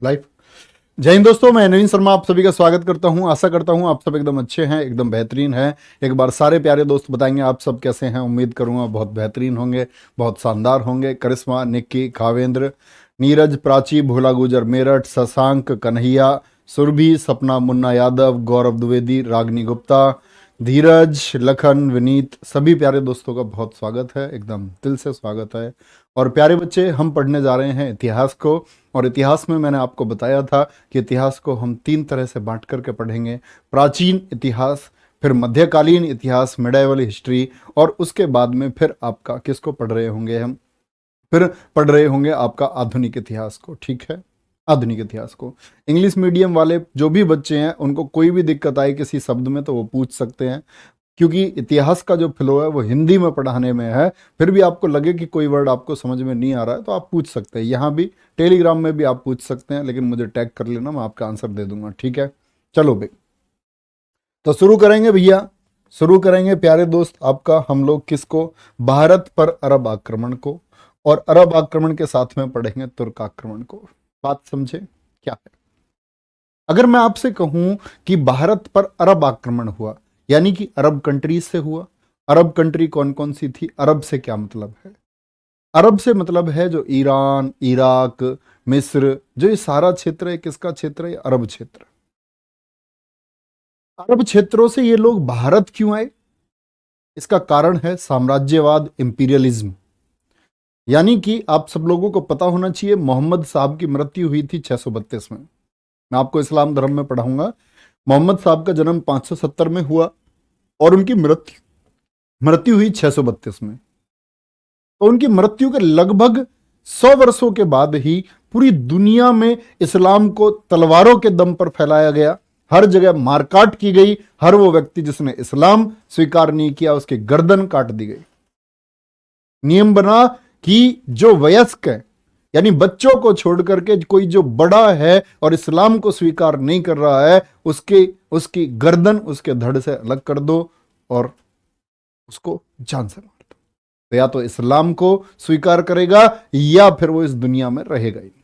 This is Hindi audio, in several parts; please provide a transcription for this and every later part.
लाइफ। जय हिंद दोस्तों, मैं नवीन शर्मा आप सभी का स्वागत करता हूं। आशा करता हूं आप सब एकदम अच्छे हैं, एकदम बेहतरीन हैं। एक बार सारे प्यारे दोस्त बताएंगे आप सब कैसे हैं। उम्मीद करूंगा बहुत बेहतरीन होंगे, बहुत शानदार होंगे। करिश्मा, निक्की, कावेंद्र, नीरज, प्राची, भोला गुजर, मेरठ, शशांक, कन्हैया, सुरभि, सपना, मुन्ना यादव, गौरव द्विवेदी, रागनी गुप्ता, धीरज, लखन, विनीत, सभी प्यारे दोस्तों का बहुत स्वागत है, एकदम दिल से स्वागत है। और प्यारे बच्चे, हम पढ़ने जा रहे हैं इतिहास को। और इतिहास में मैंने आपको बताया था कि इतिहास को हम 3 तरह से बांट करके पढ़ेंगे। प्राचीन इतिहास, फिर मध्यकालीन इतिहास, मिडाइवल हिस्ट्री, और उसके बाद में फिर आपका किसको पढ़ रहे होंगे हम, फिर पढ़ रहे होंगे आपका आधुनिक इतिहास को। ठीक है, आधुनिक इतिहास को। इंग्लिश मीडियम वाले जो भी बच्चे हैं उनको कोई भी दिक्कत आए किसी शब्द में तो वो पूछ सकते हैं, क्योंकि इतिहास का जो फ्लो है वो हिंदी में पढ़ाने में है। फिर भी आपको लगे कि कोई वर्ड आपको समझ में नहीं आ रहा है तो आप पूछ सकते हैं। यहाँ भी टेलीग्राम में भी आप पूछ सकते हैं, लेकिन मुझे टैग कर लेना, मैं आपका आंसर दे दूंगा। ठीक है, चलो भाई, तो शुरू करेंगे भैया, शुरू करेंगे प्यारे दोस्त आपका हम लोग किसको, भारत पर अरब आक्रमण को। और अरब आक्रमण के साथ में पढ़ेंगे तुर्क आक्रमण को। बात समझे क्या है? अगर मैं आपसे कहूं कि भारत पर अरब आक्रमण हुआ, यानी कि अरब कंट्रीज से हुआ। अरब कंट्री कौन कौन सी थी? अरब से क्या मतलब है? अरब से मतलब है जो ईरान, इराक, मिस्र, जो ये सारा क्षेत्र है, किसका क्षेत्र है? अरब क्षेत्र। अरब क्षेत्रों से ये लोग भारत क्यों आए? इसका कारण है साम्राज्यवाद, इंपीरियलिज्म। यानी कि आप सब लोगों को पता होना चाहिए, मोहम्मद साहब की मृत्यु हुई थी 632 में। मैं आपको इस्लाम धर्म में पढ़ाऊंगा। मोहम्मद साहब का जन्म 570 में हुआ और उनकी मृत्यु मृत्यु हुई 632 में। तो उनकी मृत्यु के लगभग 100 वर्षों के बाद ही पूरी दुनिया में इस्लाम को तलवारों के दम पर फैलाया गया। हर जगह मारकाट की गई। हर वो व्यक्ति जिसने इस्लाम स्वीकार नहीं किया उसकी गर्दन काट दी गई। नियम बना कि जो वयस्क है, यानी बच्चों को छोड़ करके कोई जो बड़ा है और इस्लाम को स्वीकार नहीं कर रहा है, उसकी गर्दन उसके धड़ से अलग कर दो और उसको जान से मार दो। तो या तो इस्लाम को स्वीकार करेगा या फिर वो इस दुनिया में रहेगा ही नहीं।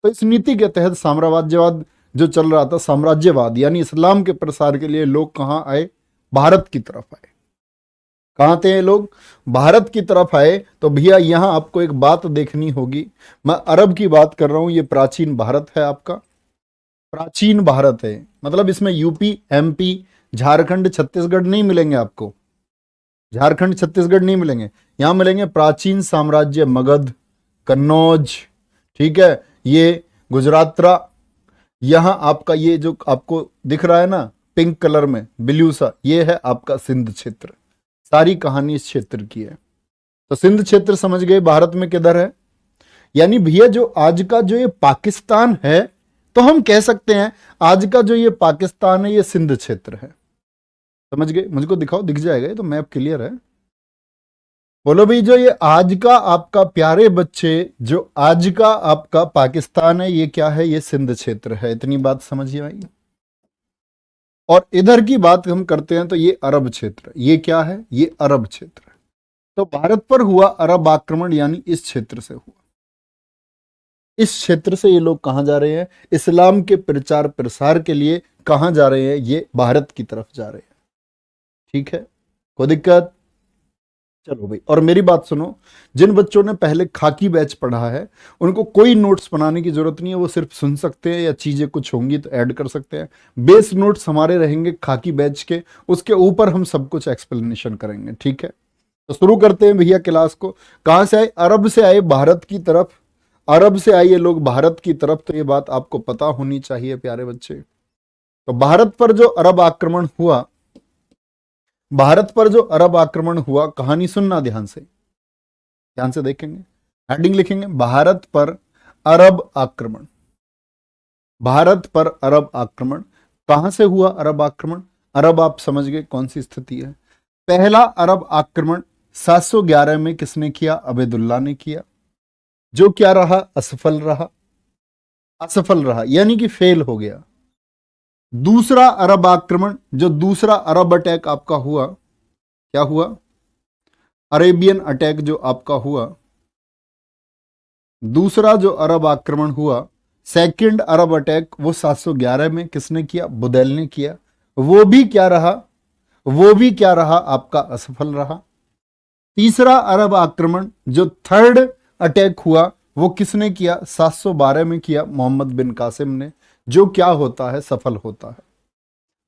तो इस नीति के तहत साम्राज्यवाद जो चल रहा था, साम्राज्यवाद यानी इस्लाम के प्रसार के लिए लोग कहां आए? भारत की तरफ आए। कहां थे ये लोग? भारत की तरफ आए। तो भैया यहां आपको एक बात देखनी होगी, मैं अरब की बात कर रहा हूं, ये प्राचीन भारत है आपका, प्राचीन भारत है। मतलब इसमें यूपी, एमपी, झारखंड, छत्तीसगढ़ नहीं मिलेंगे आपको। झारखंड, छत्तीसगढ़ नहीं मिलेंगे। यहां मिलेंगे प्राचीन साम्राज्य मगध, कन्नौज, ठीक है, ये गुजरातरा। यहां आपका ये जो आपको दिख रहा है ना पिंक कलर में ब्लू सा, ये है आपका सिंध क्षेत्र। सारी कहानी इस क्षेत्र की है। तो सिंध क्षेत्र समझ गए भारत में किधर है। यानी भैया जो आज का जो ये पाकिस्तान है, तो हम कह सकते हैं आज का जो ये पाकिस्तान है ये सिंध क्षेत्र है। समझ गए? मुझको दिखाओ, दिख जाएगा, ये तो मैप क्लियर है। बोलो भाई, जो ये आज का आपका प्यारे बच्चे, जो आज का आपका पाकिस्तान है ये क्या है? ये सिंध क्षेत्र है। इतनी बात समझिए भाई। और इधर की बात हम करते हैं तो ये अरब क्षेत्र, ये क्या है? ये अरब क्षेत्र है। तो भारत पर हुआ अरब आक्रमण यानी इस क्षेत्र से हुआ। इस क्षेत्र से ये लोग कहां जा रहे हैं? इस्लाम के प्रचार प्रसार के लिए कहां जा रहे हैं? ये भारत की तरफ जा रहे हैं। ठीक है, कोई दिक्कत? चलो भाई, और मेरी बात सुनो, जिन बच्चों ने पहले खाकी बैच पढ़ा है उनको कोई नोट्स बनाने की जरूरत नहीं है, वो सिर्फ सुन सकते हैं, या चीजें कुछ होंगी तो ऐड कर सकते हैं। बेस नोट्स हमारे रहेंगे खाकी बैच के, उसके ऊपर हम सब कुछ एक्सप्लेनेशन करेंगे। ठीक है, तो शुरू करते हैं भैया क्लास को। कहां से आए? अरब से आए भारत की तरफ। अरब से आए ये लोग भारत की तरफ, तो ये बात आपको पता होनी चाहिए प्यारे बच्चे। तो भारत पर जो अरब आक्रमण हुआ, भारत पर जो अरब आक्रमण हुआ, कहानी सुनना ध्यान से, ध्यान से देखेंगे, हेडिंग लिखेंगे, भारत पर अरब आक्रमण। भारत पर अरब आक्रमण कहां से हुआ? अरब आक्रमण, अरब आप समझ गए कौन सी स्थिति है। पहला अरब आक्रमण 711 में किसने किया? अबेदुल्ला ने किया, जो क्या रहा? असफल रहा। असफल रहा यानी कि फेल हो गया। दूसरा अरब आक्रमण, जो दूसरा अरब अटैक आपका हुआ, क्या हुआ? अरेबियन अटैक जो आपका हुआ, दूसरा जो अरब आक्रमण हुआ सेकंड अरब अटैक वो 711 में किसने किया? बुदैल ने किया। वो भी क्या रहा? वो भी क्या रहा? आपका असफल रहा। तीसरा अरब आक्रमण जो थर्ड अटैक हुआ वो किसने किया? 712 में किया, मोहम्मद बिन कासिम ने, जो क्या होता है? सफल होता है।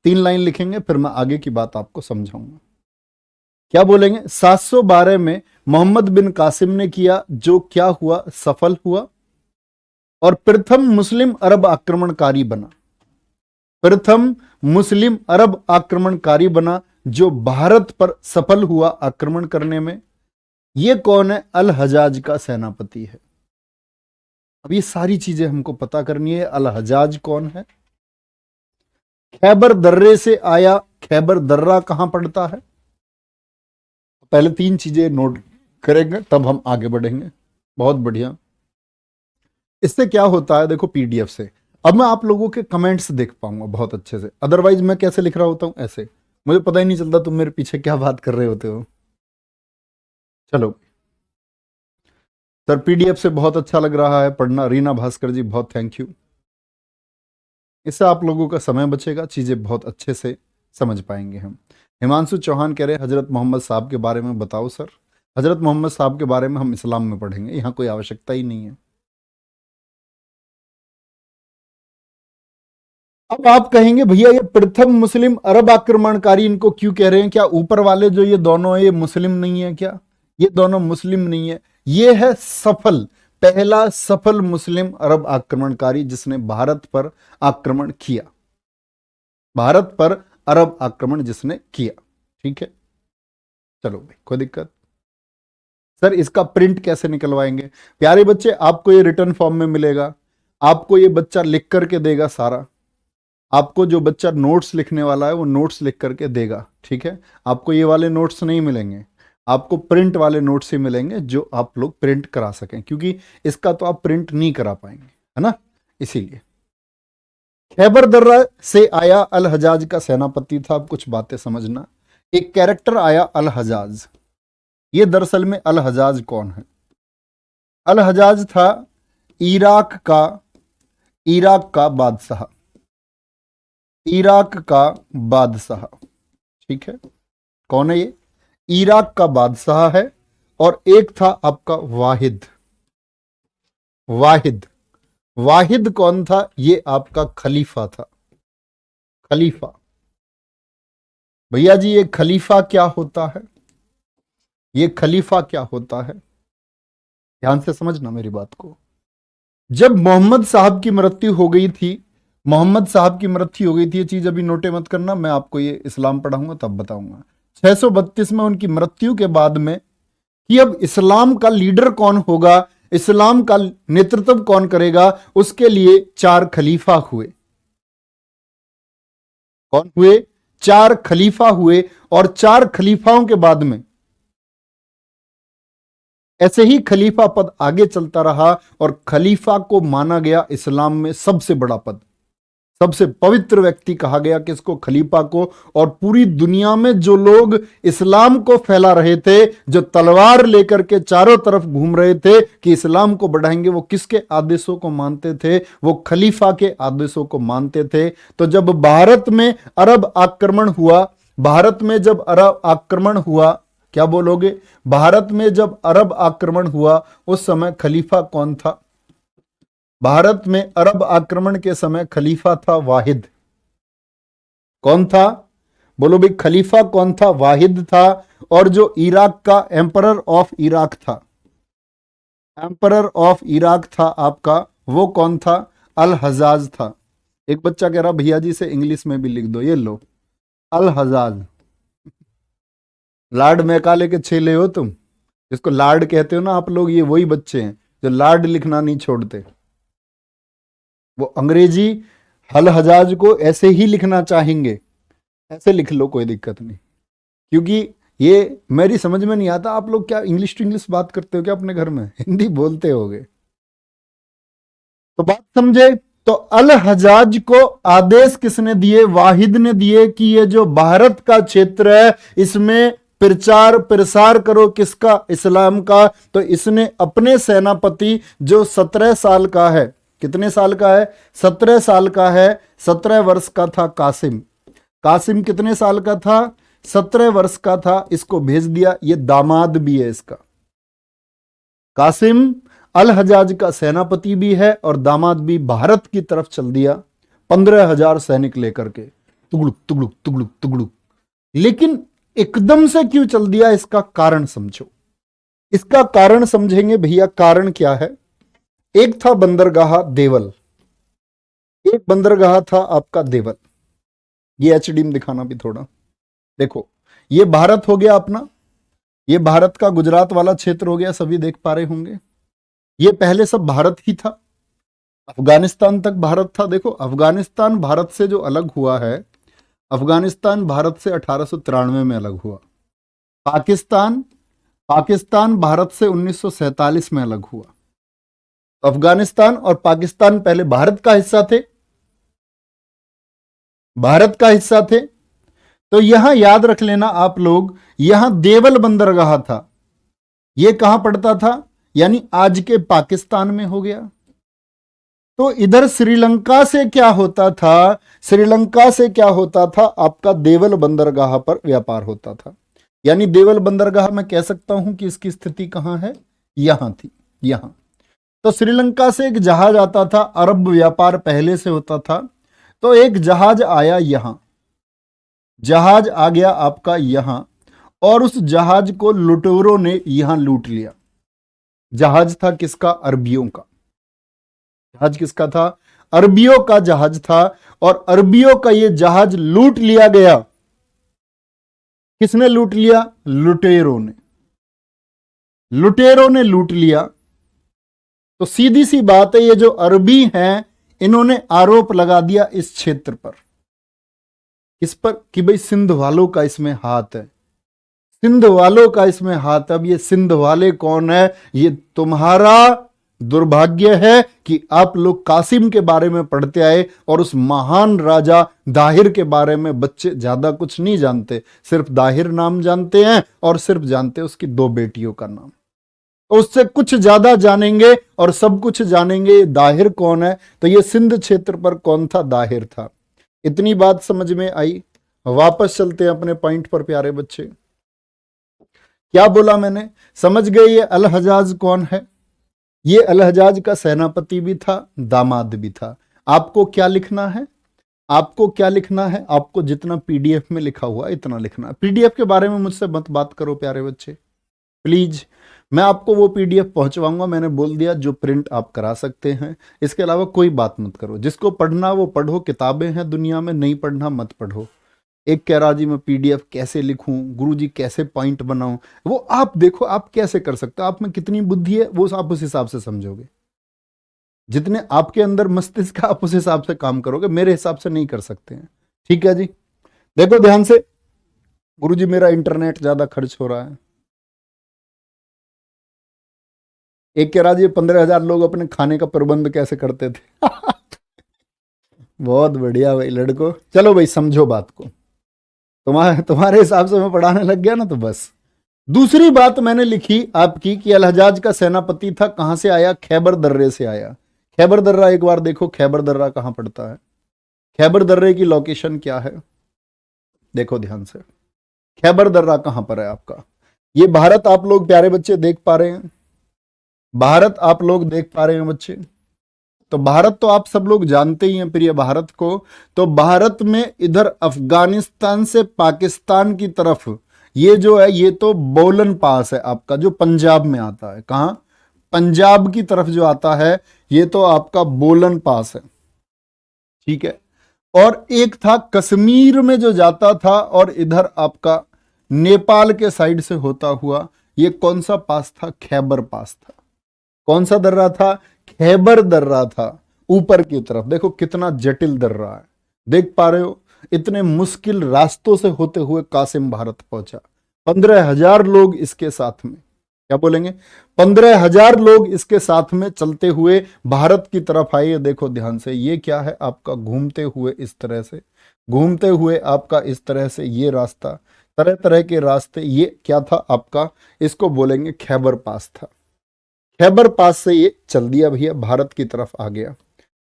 3 लाइन लिखेंगे, फिर मैं आगे की बात आपको समझाऊंगा। क्या बोलेंगे? 712 में मोहम्मद बिन कासिम ने किया, जो क्या हुआ? सफल हुआ, और प्रथम मुस्लिम अरब आक्रमणकारी बना। प्रथम मुस्लिम अरब आक्रमणकारी बना जो भारत पर सफल हुआ आक्रमण करने में। यह कौन है? अल हजाज का सेनापति है। अब ये सारी चीजें हमको पता करनी है। अल हजाज कौन है? खैबर दर्रे से आया। खैबर दर्रा कहां पड़ता है? पहले 3 चीजें नोट करेंगे, तब हम आगे बढ़ेंगे। बहुत बढ़िया। इससे क्या होता है? देखो, पीडीएफ से अब मैं आप लोगों के कमेंट्स देख पाऊंगा बहुत अच्छे से। अदरवाइज मैं कैसे लिख रहा होता हूं? ऐसे मुझे पता ही नहीं चलता तुम मेरे पीछे क्या बात कर रहे होते हो। चलो सर, पीडीएफ से बहुत अच्छा लग रहा है पढ़ना। रीना भास्कर जी, बहुत थैंक यू। इससे आप लोगों का समय बचेगा, चीजें बहुत अच्छे से समझ पाएंगे हम। हिमांशु चौहान कह रहे हजरत मोहम्मद साहब के बारे में बताओ सर। हजरत मोहम्मद साहब के बारे में हम इस्लाम में पढ़ेंगे, यहां कोई आवश्यकता ही नहीं है। अब आप कहेंगे भैया ये प्रथम मुस्लिम अरब आक्रमणकारी इनको क्यों कह रहे हैं? क्या ऊपर वाले जो ये दोनों है ये मुस्लिम नहीं है क्या? ये दोनों मुस्लिम नहीं है। ये है सफल, पहला सफल मुस्लिम अरब आक्रमणकारी जिसने भारत पर आक्रमण किया। भारत पर अरब आक्रमण जिसने किया। ठीक है, चलो भाई, कोई दिक्कत? सर इसका प्रिंट कैसे निकलवाएंगे? प्यारे बच्चे, आपको ये रिटर्न फॉर्म में मिलेगा। आपको ये बच्चा लिख करके देगा सारा। आपको जो बच्चा नोट्स लिखने वाला है वो नोट्स लिख करके देगा। ठीक है, आपको ये वाले नोट्स नहीं मिलेंगे, आपको प्रिंट वाले नोट्स ही मिलेंगे जो आप लोग प्रिंट करा सकें, क्योंकि इसका तो आप प्रिंट नहीं करा पाएंगे, है ना, इसीलिए। खैबर दर्रा से आया अल हजाज का सेनापति था। अब कुछ बातें समझना। एक कैरेक्टर आया अल हजाज। ये दरअसल में अल हजाज कौन है? अल हजाज था इराक का बादशाह। इराक का बादशाह। ठीक है, कौन है ये? इराक का बादशाह है। और एक था आपका वाहिद। वाहिद कौन था? ये आपका खलीफा था। खलीफा। भैया जी, ये खलीफा क्या होता है? ये खलीफा क्या होता है? ध्यान से समझना मेरी बात को। जब मोहम्मद साहब की मृत्यु हो गई थी, ये चीज अभी नोटे मत करना, मैं आपको ये इस्लाम पढ़ाऊंगा तब बताऊंगा। 632 में उनकी मृत्यु के बाद में कि अब इस्लाम का लीडर कौन होगा, इस्लाम का नेतृत्व कौन करेगा, उसके लिए 4 खलीफा हुए। कौन हुए? 4 खलीफा हुए। और 4 खलीफाओं के बाद में ऐसे ही खलीफा पद आगे चलता रहा और खलीफा को माना गया इस्लाम में सबसे बड़ा पद, सबसे पवित्र व्यक्ति कहा गया किसको? खलीफा को। और पूरी दुनिया में जो लोग इस्लाम को फैला रहे थे, जो तलवार लेकर के चारों तरफ घूम रहे थे कि इस्लाम को बढ़ाएंगे, वो किसके आदेशों को मानते थे? वो खलीफा के आदेशों को मानते थे। तो जब भारत में अरब आक्रमण हुआ, क्या बोलोगे? भारत में जब अरब आक्रमण हुआ उस समय खलीफा कौन था? भारत में अरब आक्रमण के समय खलीफा था वाहिद। कौन था? बोलो भाई, खलीफा कौन था? वाहिद था। और जो इराक का एम्परर ऑफ इराक था आपका, वो कौन था? अल हजाज था। एक बच्चा कह रहा भैया जी से इंग्लिश में भी लिख दो, ये लो, अल हजाज। लार्ड मैकाले के छेले हो तुम, जिसको लार्ड कहते हो ना आप लोग, ये वही बच्चे हैं जो लार्ड लिखना नहीं छोड़ते। वो अंग्रेजी अल हजाज को ऐसे ही लिखना चाहेंगे, ऐसे लिख लो, कोई दिक्कत नहीं। क्योंकि ये मेरी समझ में नहीं आता, आप लोग क्या इंग्लिश टू इंग्लिश बात करते हो क्या अपने घर में? हिंदी बोलते होगे। तो बात समझे? तो अल हजाज को आदेश किसने दिए? वाहिद ने दिए कि ये जो भारत का क्षेत्र है इसमें प्रचार प्रसार करो किसका? इस्लाम का। तो इसने अपने सेनापति जो 17 साल का है, कितने साल का है? 17 साल का है। 17 वर्ष का था कासिम। कासिम कितने साल का था? 17 वर्ष का था। इसको भेज दिया। ये दामाद भी है इसका। कासिम अल हजाज का सेनापति भी है और दामाद भी। भारत की तरफ चल दिया 15,000 सैनिक लेकर के, तुगलुक तुगलुक तुगलुक तुगलुक। लेकिन एकदम से क्यों चल दिया, इसका कारण समझो। इसका कारण समझेंगे भैया। कारण क्या है? एक था बंदरगाह देवल, एक बंदरगाह था आपका देवल। ये एचडी में दिखाना भी थोड़ा। देखो ये भारत हो गया अपना, ये भारत का गुजरात वाला क्षेत्र हो गया, सभी देख पा रहे होंगे। ये पहले सब भारत ही था, अफगानिस्तान तक भारत था। देखो अफगानिस्तान भारत से जो अलग हुआ है, अफगानिस्तान भारत से 1893 में अलग हुआ। पाकिस्तान भारत से 1947 में अलग हुआ। अफगानिस्तान और पाकिस्तान पहले भारत का हिस्सा थे, भारत का हिस्सा थे। तो यहां याद रख लेना आप लोग, यहां देवल बंदरगाह था। यह कहां पड़ता था? यानी आज के पाकिस्तान में हो गया। तो इधर श्रीलंका से क्या होता था? श्रीलंका से क्या होता था? आपका देवल बंदरगाह पर व्यापार होता था। यानी देवल बंदरगाह मैं कह सकता हूं कि इसकी स्थिति कहां है? यहां थी, यहां। तो श्रीलंका से एक जहाज आता था, अरब व्यापार पहले से होता था। तो एक जहाज आया यहां, जहाज आ गया आपका यहां, और उस जहाज को लुटेरों ने यहां लूट लिया। जहाज था किसका? अरबियों का। जहाज किसका था? अरबियों का जहाज था। और अरबियों का यह जहाज लूट लिया गया। किसने लूट लिया? लुटेरों ने। लुटेरों ने लूट लिया। तो सीधी सी बात है, ये जो अरबी हैं इन्होंने आरोप लगा दिया इस क्षेत्र पर, इस पर, कि भाई सिंध वालों का इसमें हाथ है, सिंध वालों का इसमें हाथ। अब ये सिंध वाले कौन है? ये तुम्हारा दुर्भाग्य है कि आप लोग कासिम के बारे में पढ़ते आए और उस महान राजा दाहिर के बारे में बच्चे ज्यादा कुछ नहीं जानते। सिर्फ दाहिर नाम जानते हैं और सिर्फ जानते हैं उसकी 2 बेटियों का नाम। उससे कुछ ज्यादा जानेंगे और सब कुछ जानेंगे दाहिर कौन है। तो ये सिंध क्षेत्र पर कौन था? दाहिर था। इतनी बात समझ में आई। वापस चलते हैं अपने पॉइंट पर प्यारे बच्चे। क्या बोला मैंने? समझ गए ये अल हजाज कौन है? ये अल हजाज का सेनापति भी था, दामाद भी था। आपको क्या लिखना है? आपको क्या लिखना है? आपको जितना पीडीएफ में लिखा हुआ इतना लिखना है। पीडीएफ के बारे में मुझसे मत बात करो प्यारे बच्चे प्लीज। मैं आपको वो पीडीएफ पहुंचवाऊंगा, मैंने बोल दिया, जो प्रिंट आप करा सकते हैं। इसके अलावा कोई बात मत करो। जिसको पढ़ना वो पढ़ो, किताबें हैं दुनिया में, नहीं पढ़ना मत पढ़ो। एक कह रहा जी मैं पीडीएफ कैसे लिखूं, गुरुजी कैसे पॉइंट बनाऊं, वो आप देखो आप कैसे कर सकते हो। आप में कितनी बुद्धि है वो आप उस हिसाब से समझोगे। जितने आपके अंदर मस्तिष्क आप उस हिसाब से काम करोगे, मेरे हिसाब से नहीं कर सकते हैं। ठीक है जी। देखो ध्यान से, गुरुजी मेरा इंटरनेट ज्यादा खर्च हो रहा है। एक कह रहा जी 15,000 लोग अपने खाने का प्रबंध कैसे करते थे। बहुत बढ़िया भाई लड़को। चलो भाई समझो बात को। तुम्हारे हिसाब से मैं पढ़ाने लग गया ना, तो बस। दूसरी बात मैंने लिखी आपकी कि अल हजाज का सेनापति था, कहां से आया? खैबर दर्रे से आया। खैबर दर्रा एक बार देखो, खैबर दर्रा कहां पड़ता है? खैबर दर्रे की लोकेशन क्या है? देखो ध्यान से, खैबर दर्रा कहां पर है आपका? ये भारत आप लोग प्यारे बच्चे देख पा रहे हैं, भारत आप लोग देख पा रहे हैं बच्चे। तो भारत तो आप सब लोग जानते ही हैं प्रिय भारत को। तो भारत में इधर अफगानिस्तान से पाकिस्तान की तरफ ये जो है, ये तो बोलन पास है आपका, जो पंजाब में आता है। कहां? पंजाब की तरफ जो आता है ये तो आपका बोलन पास है। ठीक है। और एक था कश्मीर में जो जाता था, और इधर आपका नेपाल के साइड से होता हुआ, ये कौन सा पास था? खैबर पास था। कौन सा दर्रा था? खैबर दर्रा था। ऊपर की तरफ देखो कितना जटिल दर्रा है, देख पा रहे हो? इतने मुश्किल रास्तों से होते हुए कासिम भारत पहुंचा। 15,000 लोग इसके साथ में, क्या बोलेंगे, 15,000 लोग इसके साथ में चलते हुए भारत की तरफ आए। देखो ध्यान से, ये क्या है आपका? घूमते हुए इस तरह से, घूमते हुए आपका इस तरह से ये रास्ता, तरह तरह के रास्ते। ये क्या था आपका? इसको बोलेंगे खैबर पास था। खैबर पास से ये चल दिया भैया, भारत की तरफ आ गया।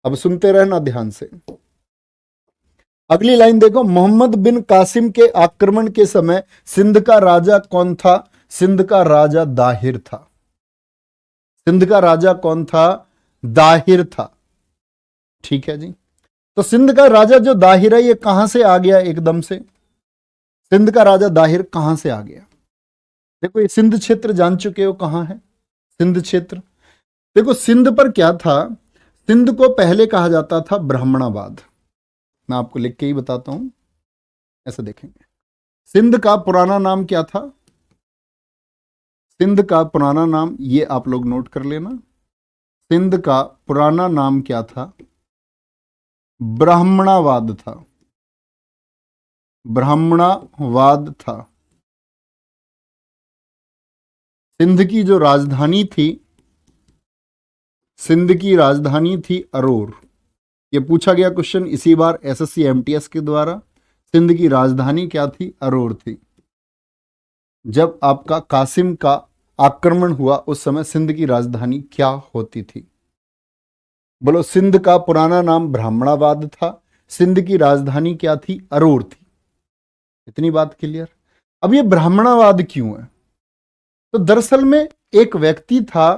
अब सुनते रहना ध्यान से। अगली लाइन देखो, मोहम्मद बिन कासिम के आक्रमण के समय सिंध का राजा कौन था? सिंध का राजा दाहिर था। सिंध का राजा कौन था? दाहिर था। ठीक है जी। तो सिंध का राजा जो दाहिर है ये कहां से आ गया एकदम से? सिंध का राजा दाहिर कहां से आ गया? देखो ये सिंध क्षेत्र जान चुके हो कहां है सिंध क्षेत्र। देखो सिंध पर क्या था, सिंध को पहले कहा जाता था ब्राह्मणाबाद। मैं आपको लिख के ही बताता हूं, ऐसे देखेंगे। सिंध का पुराना नाम क्या था? सिंध का पुराना नाम, ये आप लोग नोट कर लेना, सिंध का पुराना नाम क्या था? ब्राह्मणाबाद था। ब्राह्मणाबाद था। सिंध की जो राजधानी थी, सिंध की राजधानी थी अरोर। ये पूछा गया क्वेश्चन इसी बार एसएससी एमटीएस के द्वारा। सिंध की राजधानी क्या थी? अरोर थी। जब आपका कासिम का आक्रमण हुआ उस समय सिंध की राजधानी क्या होती थी? बोलो। सिंध का पुराना नाम ब्राह्मणाबाद था, सिंध की राजधानी क्या थी? अरोर थी। इतनी बात क्लियर। अब ये ब्राह्मणाबाद क्यों है? तो दरअसल में एक व्यक्ति था,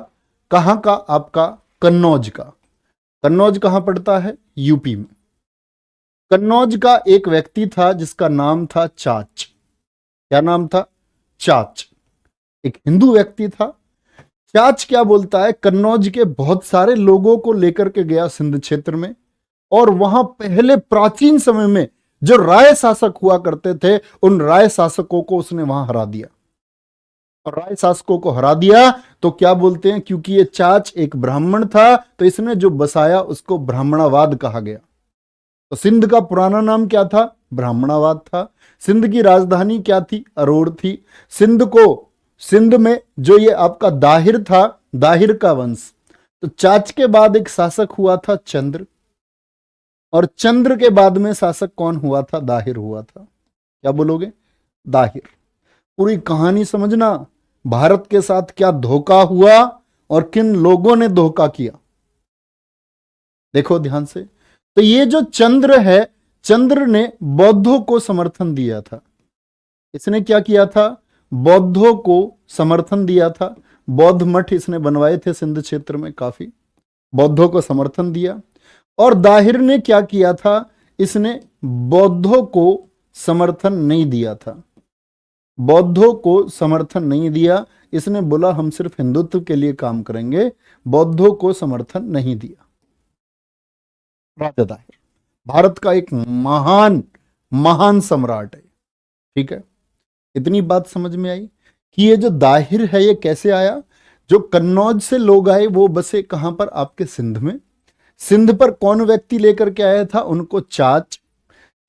कहां का? आपका कन्नौज का। कन्नौज कहां पड़ता है? यूपी में। कन्नौज का एक व्यक्ति था जिसका नाम था चाच। क्या नाम था? चाच। एक हिंदू व्यक्ति था। चाच क्या बोलता है, कन्नौज के बहुत सारे लोगों को लेकर के गया सिंध क्षेत्र में, और वहां पहले प्राचीन समय में जो राय शासक हुआ करते थे उन राय शासकों को उसने वहां हरा दिया। और राय शासकों को हरा दिया तो क्या बोलते हैं, क्योंकि ये चाच एक ब्राह्मण था तो इसने जो बसाया उसको ब्राह्मणाबाद कहा गया। तो सिंध का पुराना नाम क्या था? ब्राह्मणाबाद था। सिंध की राजधानी क्या थी? अरोर थी। सिंध में जो ये आपका दाहिर था, दाहिर का वंश, तो चाच के बाद एक शासक हुआ था चंद्र, और चंद्र के बाद में शासक कौन हुआ था? दाहिर हुआ था। क्या बोलोगे? दाहिर। पूरी कहानी समझना, भारत के साथ क्या धोखा हुआ और किन लोगों ने धोखा किया, देखो ध्यान से। तो ये जो चंद्र है, चंद्र ने बौद्धों को समर्थन दिया था। इसने क्या किया था? बौद्धों को समर्थन दिया था। बौद्ध मठ इसने बनवाए थे सिंध क्षेत्र में, काफी बौद्धों को समर्थन दिया। और दाहिर ने क्या किया था? इसने बौद्धों को समर्थन नहीं दिया था। बौद्धों को समर्थन नहीं दिया। इसने बोला हम सिर्फ हिंदुत्व के लिए काम करेंगे, बौद्धों को समर्थन नहीं दिया। राजा दाहिर भारत का एक महान महान सम्राट है। ठीक है, इतनी बात समझ में आई कि ये जो दाहिर है ये कैसे आया? जो कन्नौज से लोग आए वो बसे कहां पर? आपके सिंध में। सिंध पर कौन व्यक्ति लेकर के आया था? उनको चाच।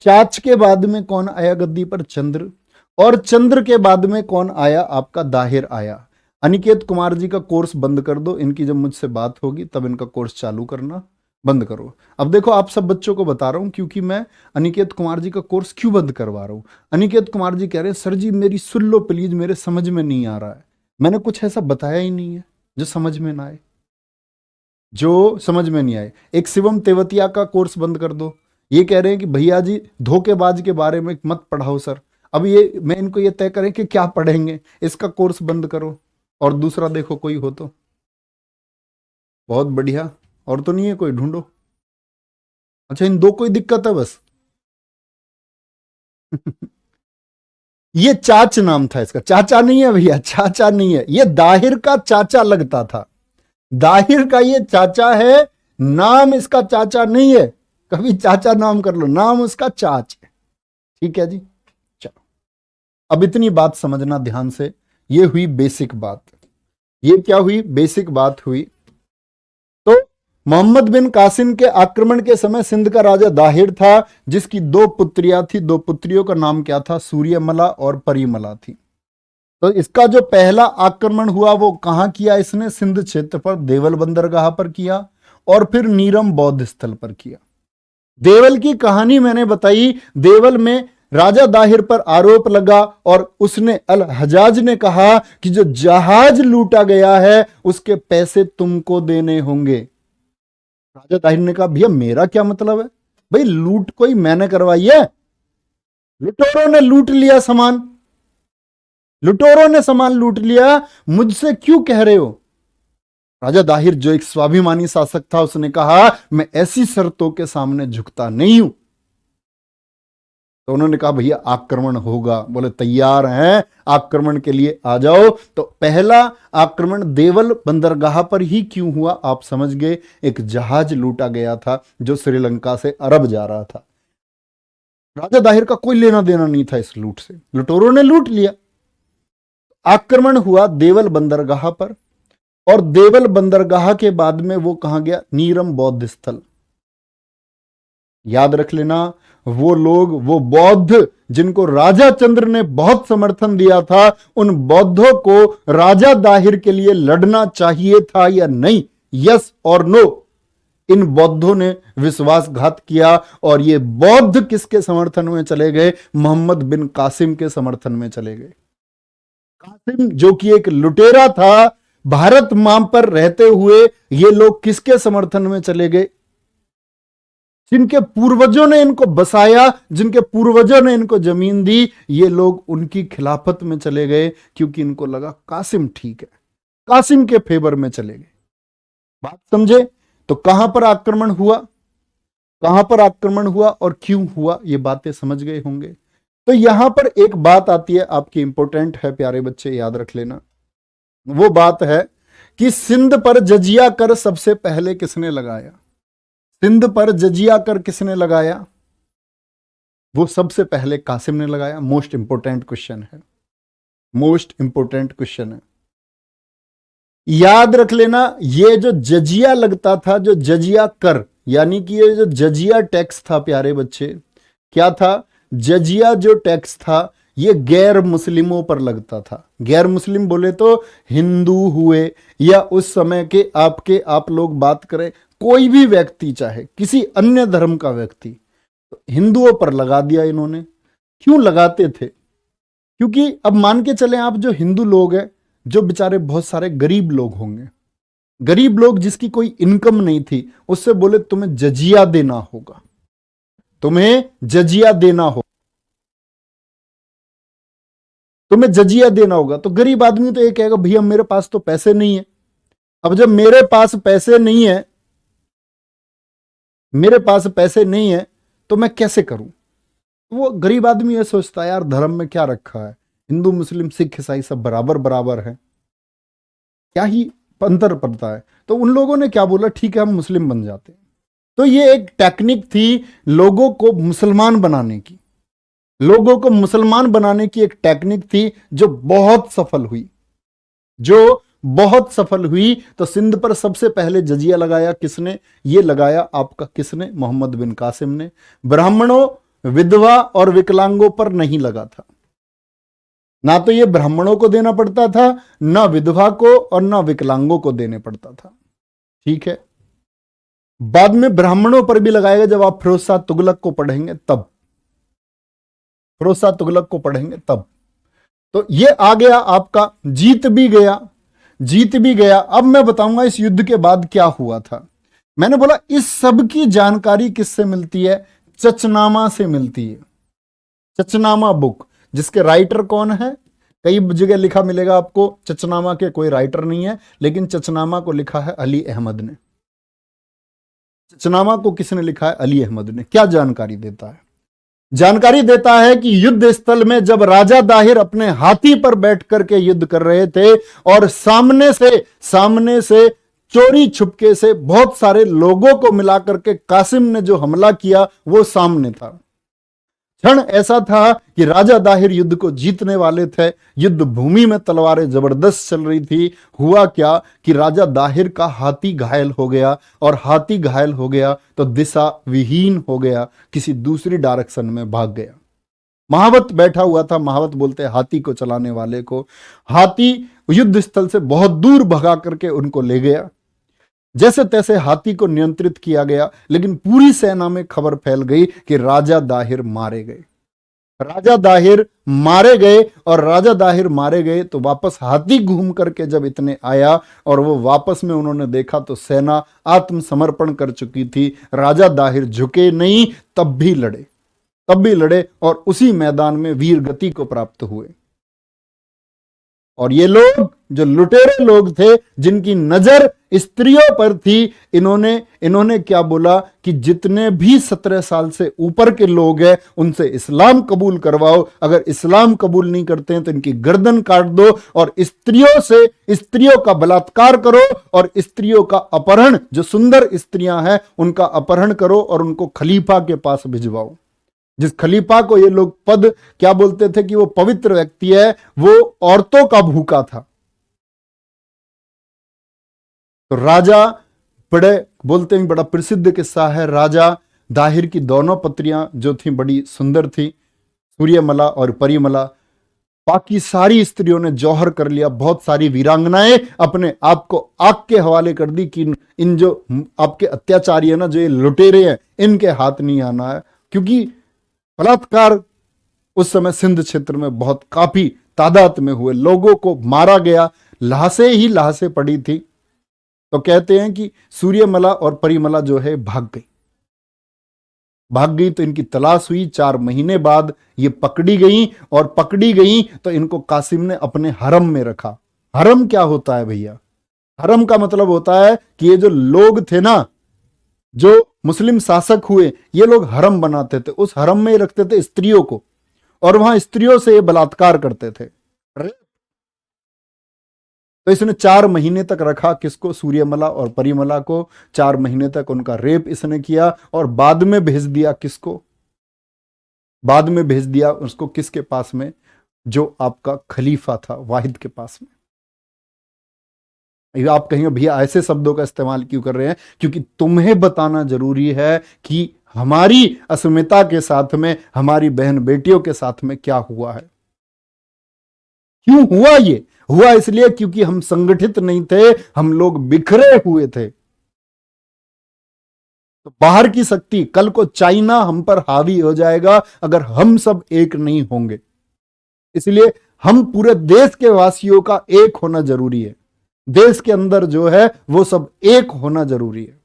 चाच के बाद में कौन आया गद्दी पर? चंद्र। और चंद्र के बाद में कौन आया? आपका दाहिर आया। अनिकेत कुमार जी का कोर्स बंद कर दो, इनकी जब मुझसे बात होगी तब इनका कोर्स चालू करना, बंद करो। अब देखो आप सब बच्चों को बता रहा हूं क्योंकि मैं अनिकेत कुमार जी का कोर्स क्यों बंद करवा रहा हूं। अनिकेत कुमार जी कह रहे हैं सर जी मेरी सुन लो प्लीज, मेरे समझ में नहीं आ रहा है। मैंने कुछ ऐसा बताया ही नहीं है जो समझ में ना आए, जो समझ में नहीं आए। एक शिवम तेवतिया का कोर्स बंद कर दो। ये कह रहे हैं कि भैया जी धोखेबाज के बारे में मत पढ़ाओ सर। अब ये मैं इनको ये तय करें कि क्या पढ़ेंगे, इसका कोर्स बंद करो। और दूसरा देखो कोई हो तो बहुत बढ़िया, और तो नहीं है कोई, ढूंढो। अच्छा इन दो कोई दिक्कत है बस। ये चाच नाम था इसका, चाचा नहीं है भैया, चाचा नहीं है, ये दाहिर का चाचा लगता था। दाहिर का ये चाचा है, नाम इसका चाचा नहीं है। कभी चाचा नाम कर लो, नाम उसका चाच है। ठीक है जी, चलो अब इतनी बात समझना ध्यान से। ये हुई बेसिक बात। ये क्या हुई? बेसिक बात हुई। तो मोहम्मद बिन कासिम के आक्रमण के समय सिंध का राजा दाहिर था, जिसकी दो पुत्रियां थी। दो पुत्रियों का नाम क्या था? सूर्यमला और परिमला थी। तो इसका जो पहला आक्रमण हुआ वो कहां किया इसने? सिंध क्षेत्र पर, देवल बंदरगाह पर किया, और फिर नीरम बौद्ध स्थल पर किया। देवल की कहानी मैंने बताई। देवल में राजा दाहिर पर आरोप लगा और उसने अल हजाज ने कहा कि जो जहाज लूटा गया है उसके पैसे तुमको देने होंगे। राजा दाहिर ने कहा भैया मेरा क्या मतलब है, भाई लूट कोई मैंने करवाई है, लुटेरों ने लूट लिया सामान, लुटेरों ने सामान लूट लिया, मुझसे क्यों कह रहे हो। राजा दाहिर जो एक स्वाभिमानी शासक था उसने कहा मैं ऐसी शर्तों के सामने झुकता नहीं हूं। तो उन्होंने कहा भैया आक्रमण होगा, बोले तैयार हैं आक्रमण के लिए आ जाओ। तो पहला आक्रमण देवल बंदरगाह पर ही क्यों हुआ आप समझ गए, एक जहाज लूटा गया था जो श्रीलंका से अरब जा रहा था। राजा दाहिर का कोई लेना देना नहीं था इस लूट से, लुटेरों ने लूट लिया। आक्रमण हुआ देवल बंदरगाह पर, और देवल बंदरगाह के बाद में वो कहां गया, नीरम बौद्ध स्थल। याद रख लेना वो लोग, वो बौद्ध जिनको राजा चंद्र ने बहुत समर्थन दिया था, उन बौद्धों को राजा दाहिर के लिए लड़ना चाहिए था या नहीं, यस और नो। इन बौद्धों ने विश्वासघात किया और ये बौद्ध किसके समर्थन में चले गए, मोहम्मद बिन कासिम के समर्थन में चले गए। कासिम जो कि एक लुटेरा था, भारत मां पर रहते हुए ये लोग किसके समर्थन में चले गए, जिनके पूर्वजों ने इनको बसाया, जिनके पूर्वजों ने इनको जमीन दी, ये लोग उनकी खिलाफत में चले गए क्योंकि इनको लगा कासिम ठीक है, कासिम के फेवर में चले गए। बात समझे। तो कहां पर आक्रमण हुआ, कहां पर आक्रमण हुआ और क्यों हुआ, ये बातें समझ गए होंगे। तो यहां पर एक बात आती है आपकी, इंपॉर्टेंट है प्यारे बच्चे, याद रख लेना। वो बात है कि सिंध पर जजिया कर सबसे पहले किसने लगाया, सिंध पर जजिया कर किसने लगाया, वो सबसे पहले कासिम ने लगाया। मोस्ट इंपोर्टेंट क्वेश्चन है, मोस्ट इंपोर्टेंट क्वेश्चन है, याद रख लेना। ये जो जजिया लगता था, जो जजिया कर, यानी कि ये जो जजिया टैक्स था प्यारे बच्चे, क्या था, जजिया जो टैक्स था ये गैर मुस्लिमों पर लगता था। गैर मुस्लिम बोले तो हिंदू हुए, या उस समय के आपके, आप लोग बात करें कोई भी व्यक्ति, चाहे किसी अन्य धर्म का व्यक्ति, तो हिंदुओं पर लगा दिया इन्होंने। क्यों लगाते थे, क्योंकि अब मान के चले आप जो हिंदू लोग हैं, जो बेचारे बहुत सारे गरीब लोग होंगे, गरीब लोग जिसकी कोई इनकम नहीं थी, उससे बोले तुम्हें जजिया देना होगा, तुम्हें जजिया देना हो, तुम्हें जजिया देना होगा। तो गरीब आदमी तो ये कहेगा भैया मेरे पास तो पैसे नहीं है। अब जब मेरे पास पैसे नहीं है, मेरे पास पैसे नहीं है तो मैं कैसे करूं। वो गरीब आदमी ये सोचता है यार धर्म में क्या रखा है, हिंदू मुस्लिम सिख ईसाई सब बराबर बराबर है, क्या ही अंतर पड़ता है। तो उन लोगों ने क्या बोला, ठीक है हम मुस्लिम बन जाते हैं। तो ये एक टेक्निक थी लोगों को मुसलमान बनाने की, लोगों को मुसलमान बनाने की एक टेक्निक थी जो बहुत सफल हुई, जो बहुत सफल हुई। तो सिंध पर सबसे पहले जजिया लगाया किसने, ये लगाया आपका किसने, मोहम्मद बिन कासिम ने। ब्राह्मणों, विधवा और विकलांगों पर नहीं लगा था, ना तो ये ब्राह्मणों को देना पड़ता था, ना विधवा को और ना विकलांगों को देने पड़ता था। ठीक है, बाद में ब्राह्मणों पर भी लगाएगा जब आप फिरोज शाह तुगलक को पढ़ेंगे तब, फिरोज शाह तुगलक को पढ़ेंगे तब। तो ये आ गया आपका, जीत भी गया, जीत भी गया। अब मैं बताऊंगा इस युद्ध के बाद क्या हुआ था। मैंने बोला इस सब की जानकारी किससे मिलती है, चचनामा से मिलती है। चचनामा बुक, जिसके राइटर कौन है, कई जगह लिखा मिलेगा आपको, चचनामा के कोई राइटर नहीं है, लेकिन चचनामा को लिखा है अली अहमद ने। चचनामा को किसने लिखा है, अली अहमद ने। क्या जानकारी देता है, जानकारी देता है कि युद्ध स्थल में जब राजा दाहिर अपने हाथी पर बैठ करके युद्ध कर रहे थे और सामने से चोरी छुपके से बहुत सारे लोगों को मिलाकर के कासिम ने जो हमला किया वो सामने था। क्षण ऐसा था कि राजा दाहिर युद्ध को जीतने वाले थे, युद्ध भूमि में तलवारें जबरदस्त चल रही थी। हुआ क्या कि राजा दाहिर का हाथी घायल हो गया, और हाथी घायल हो गया तो दिशा विहीन हो गया, किसी दूसरी डायरेक्शन में भाग गया। महावत बैठा हुआ था, महावत बोलते हैं हाथी को चलाने वाले को। हाथी युद्ध स्थल से बहुत दूर भगा करके उनको ले गया। जैसे तैसे हाथी को नियंत्रित किया गया, लेकिन पूरी सेना में खबर फैल गई कि राजा दाहिर मारे गए। राजा दाहिर मारे गए, और राजा दाहिर मारे गए तो वापस हाथी घूम करके जब इतने आया और वो वापस में उन्होंने देखा तो सेना आत्मसमर्पण कर चुकी थी। राजा दाहिर झुके नहीं, तब भी लड़े और उसी मैदान में वीर गति को प्राप्त हुए। और ये लोग जो लुटेरे लोग थे, जिनकी नजर स्त्रियों पर थी, इन्होंने क्या बोला कि जितने भी 17 साल से ऊपर के लोग हैं उनसे इस्लाम कबूल करवाओ, अगर इस्लाम कबूल नहीं करते हैं तो इनकी गर्दन काट दो, और स्त्रियों का बलात्कार करो, और स्त्रियों का अपहरण, जो सुंदर स्त्रियां हैं उनका अपहरण करो और उनको खलीफा के पास भिजवाओ। जिस खलीफा को ये लोग पद क्या बोलते थे कि वो पवित्र व्यक्ति है, वो औरतों का भूखा था। तो राजा, बड़े बोलते हैं, बड़ा प्रसिद्ध किस्सा है, राजा दाहिर की दोनों पत्नियां जो थी बड़ी सुंदर थी, सूर्यमला और परिमला। बाकी सारी स्त्रियों ने जौहर कर लिया, बहुत सारी वीरांगनाएं अपने आप को आग के हवाले कर दी कि इन जो आपके अत्याचारी है ना, जो ये लुटेरे हैं, इनके हाथ नहीं आना है। क्योंकि बलात्कार उस समय सिंध क्षेत्र में बहुत काफी तादाद में हुए, लोगों को मारा गया, लाशें पड़ी थी। तो कहते हैं कि सूर्यमला और परिमला जो है भाग गई तो इनकी तलाश हुई। 4 महीने बाद ये पकड़ी गई, और पकड़ी गई तो इनको कासिम ने अपने हरम में रखा। हरम क्या होता है भैया? हरम का मतलब होता है कि ये जो लोग थे ना, जो मुस्लिम शासक हुए, ये लोग हरम बनाते थे, उस हरम में ही रखते थे स्त्रियों को, और वहां स्त्रियों से ये बलात्कार करते थे। तो इसने 4 महीने तक रखा किसको? सूर्यमला और परिमला को। 4 महीने तक उनका रेप इसने किया, और बाद में भेज दिया किसको? बाद में भेज दिया उसको किसके पास में? जो आपका खलीफा था, वाहिद के पास में। आप कहेंगे भैया ऐसे शब्दों का इस्तेमाल क्यों कर रहे हैं? क्योंकि तुम्हें बताना जरूरी है कि हमारी अस्मिता के साथ में, हमारी बहन बेटियों के साथ में क्या हुआ है। क्यों हुआ? ये हुआ इसलिए क्योंकि हम संगठित नहीं थे, हम लोग बिखरे हुए थे। तो बाहर की शक्ति, कल को चाइना हम पर हावी हो जाएगा अगर हम सब एक नहीं होंगे। इसलिए हम पूरे देश के वासियों का एक होना जरूरी है। देश के अंदर जो है वो सब एक होना जरूरी है।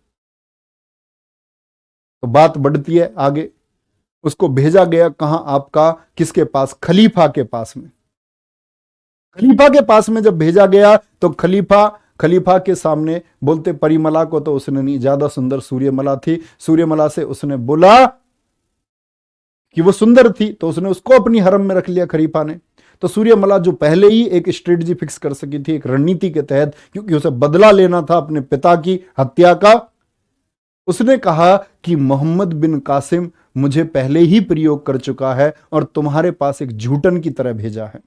तो बात बढ़ती है आगे। उसको भेजा गया कहां? आपका किसके पास? खलीफा के पास में। खलीफा के पास में जब भेजा गया तो खलीफा के सामने बोलते, परिमला को तो उसने नहीं, ज्यादा सुंदर सूर्यमला थी, सूर्यमला से उसने बोला कि वो सुंदर थी तो उसने उसको अपनी हरम में रख लिया खलीफा ने। तो सूर्यमला जो पहले ही एक स्ट्रेटजी फिक्स कर सकी थी, एक रणनीति के तहत, क्योंकि उसे बदला लेना था अपने पिता की हत्या का, उसने कहा कि मोहम्मद बिन कासिम मुझे पहले ही प्रयोग कर चुका है और तुम्हारे पास एक झूठन की तरह भेजा है।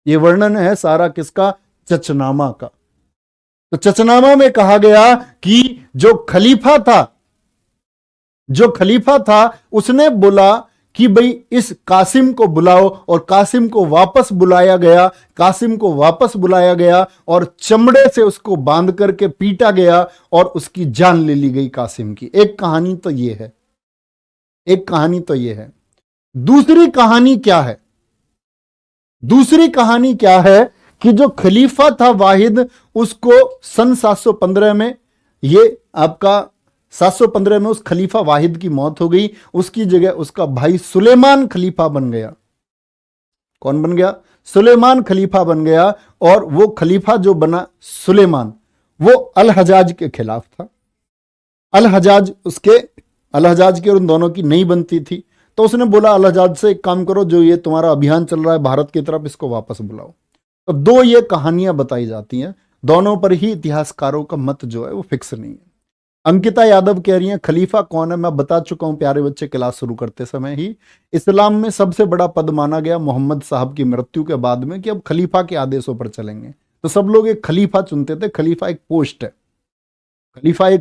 यह वर्णन है सारा किसका? चचनामा का। तो चचनामा में कहा गया कि जो खलीफा था उसने बोला कि भाई इस कासिम को बुलाओ, और कासिम को वापस बुलाया गया और चमड़े से उसको बांध करके पीटा गया और उसकी जान ले ली गई कासिम की। एक कहानी तो ये है। दूसरी कहानी क्या है कि जो खलीफा था वाहिद, उसको सन 715 में, ये आपका 715 में उस खलीफा वाहिद की मौत हो गई। उसकी जगह उसका भाई सुलेमान खलीफा बन गया। कौन बन गया? सुलेमान खलीफा बन गया। और वो खलीफा जो बना सुलेमान, वो अल हजाज के खिलाफ था। अल हजाज की और उन दोनों की नहीं बनती थी। तो उसने बोला अल हजाज से, एक काम करो, जो ये तुम्हारा अभियान चल रहा है भारत की तरफ, इसको वापस बुलाओ। तो 2 ये कहानियां बताई जाती हैं, दोनों पर ही इतिहासकारों का मत जो है वो फिक्स नहीं है। अंकिता यादव कह रही हैं खलीफा कौन है? मैं बता चुका हूं प्यारे बच्चे, क्लास शुरू करते समय ही। इस्लाम में सबसे बड़ा पद माना गया मोहम्मद साहब की मृत्यु के बाद में कि अब खलीफा के आदेशों पर चलेंगे। तो सब लोग एक खलीफा चुनते थे। खलीफा एक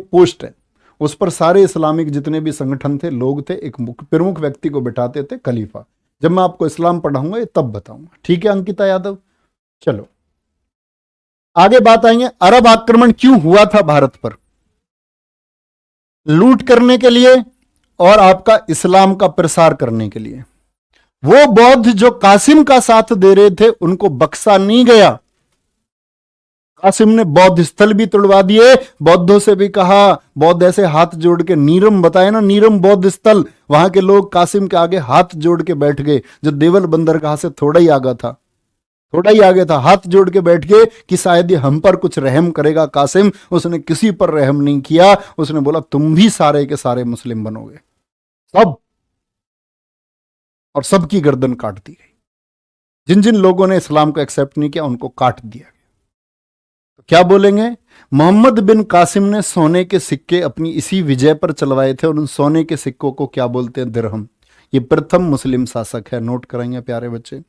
पोस्ट है, उस पर सारे इस्लामिक जितने भी संगठन थे, लोग थे, एक प्रमुख व्यक्ति को बिठाते थे खलीफा। जब मैं आपको इस्लाम पढ़ाऊंगा ये तब बताऊंगा, ठीक है अंकिता यादव? चलो आगे बात आएंगे। अरब आक्रमण क्यों हुआ था भारत पर? लूट करने के लिए और आपका इस्लाम का प्रसार करने के लिए। वो बौद्ध जो कासिम का साथ दे रहे थे उनको बख्शा नहीं गया। कासिम ने बौद्ध स्थल भी तुड़वा दिए, बौद्धों से भी कहा, बौद्ध ऐसे हाथ जोड़ के, नीरम बताए ना, नीरम बौद्ध स्थल, वहां के लोग कासिम के आगे हाथ जोड़ के बैठ गए, जो देवल बंदरगाह से थोड़ा ही आगा था, थोड़ा ही आगे था, हाथ जोड़ के बैठ गए कि शायद ये हम पर कुछ रहम करेगा कासिम। उसने किसी पर रहम नहीं किया, उसने बोला तुम भी सारे के सारे मुस्लिम बनोगे, सब, और सबकी गर्दन काट दी गई। जिन जिन लोगों ने इस्लाम को एक्सेप्ट नहीं किया उनको काट दिया गया। तो क्या बोलेंगे, मोहम्मद बिन कासिम ने सोने के सिक्के अपनी इसी विजय पर चलवाए थे, और उन सोने के सिक्कों को क्या बोलते हैं, दिरहम। ये प्रथम मुस्लिम शासक है, नोट कराएंगे प्यारे बच्चे।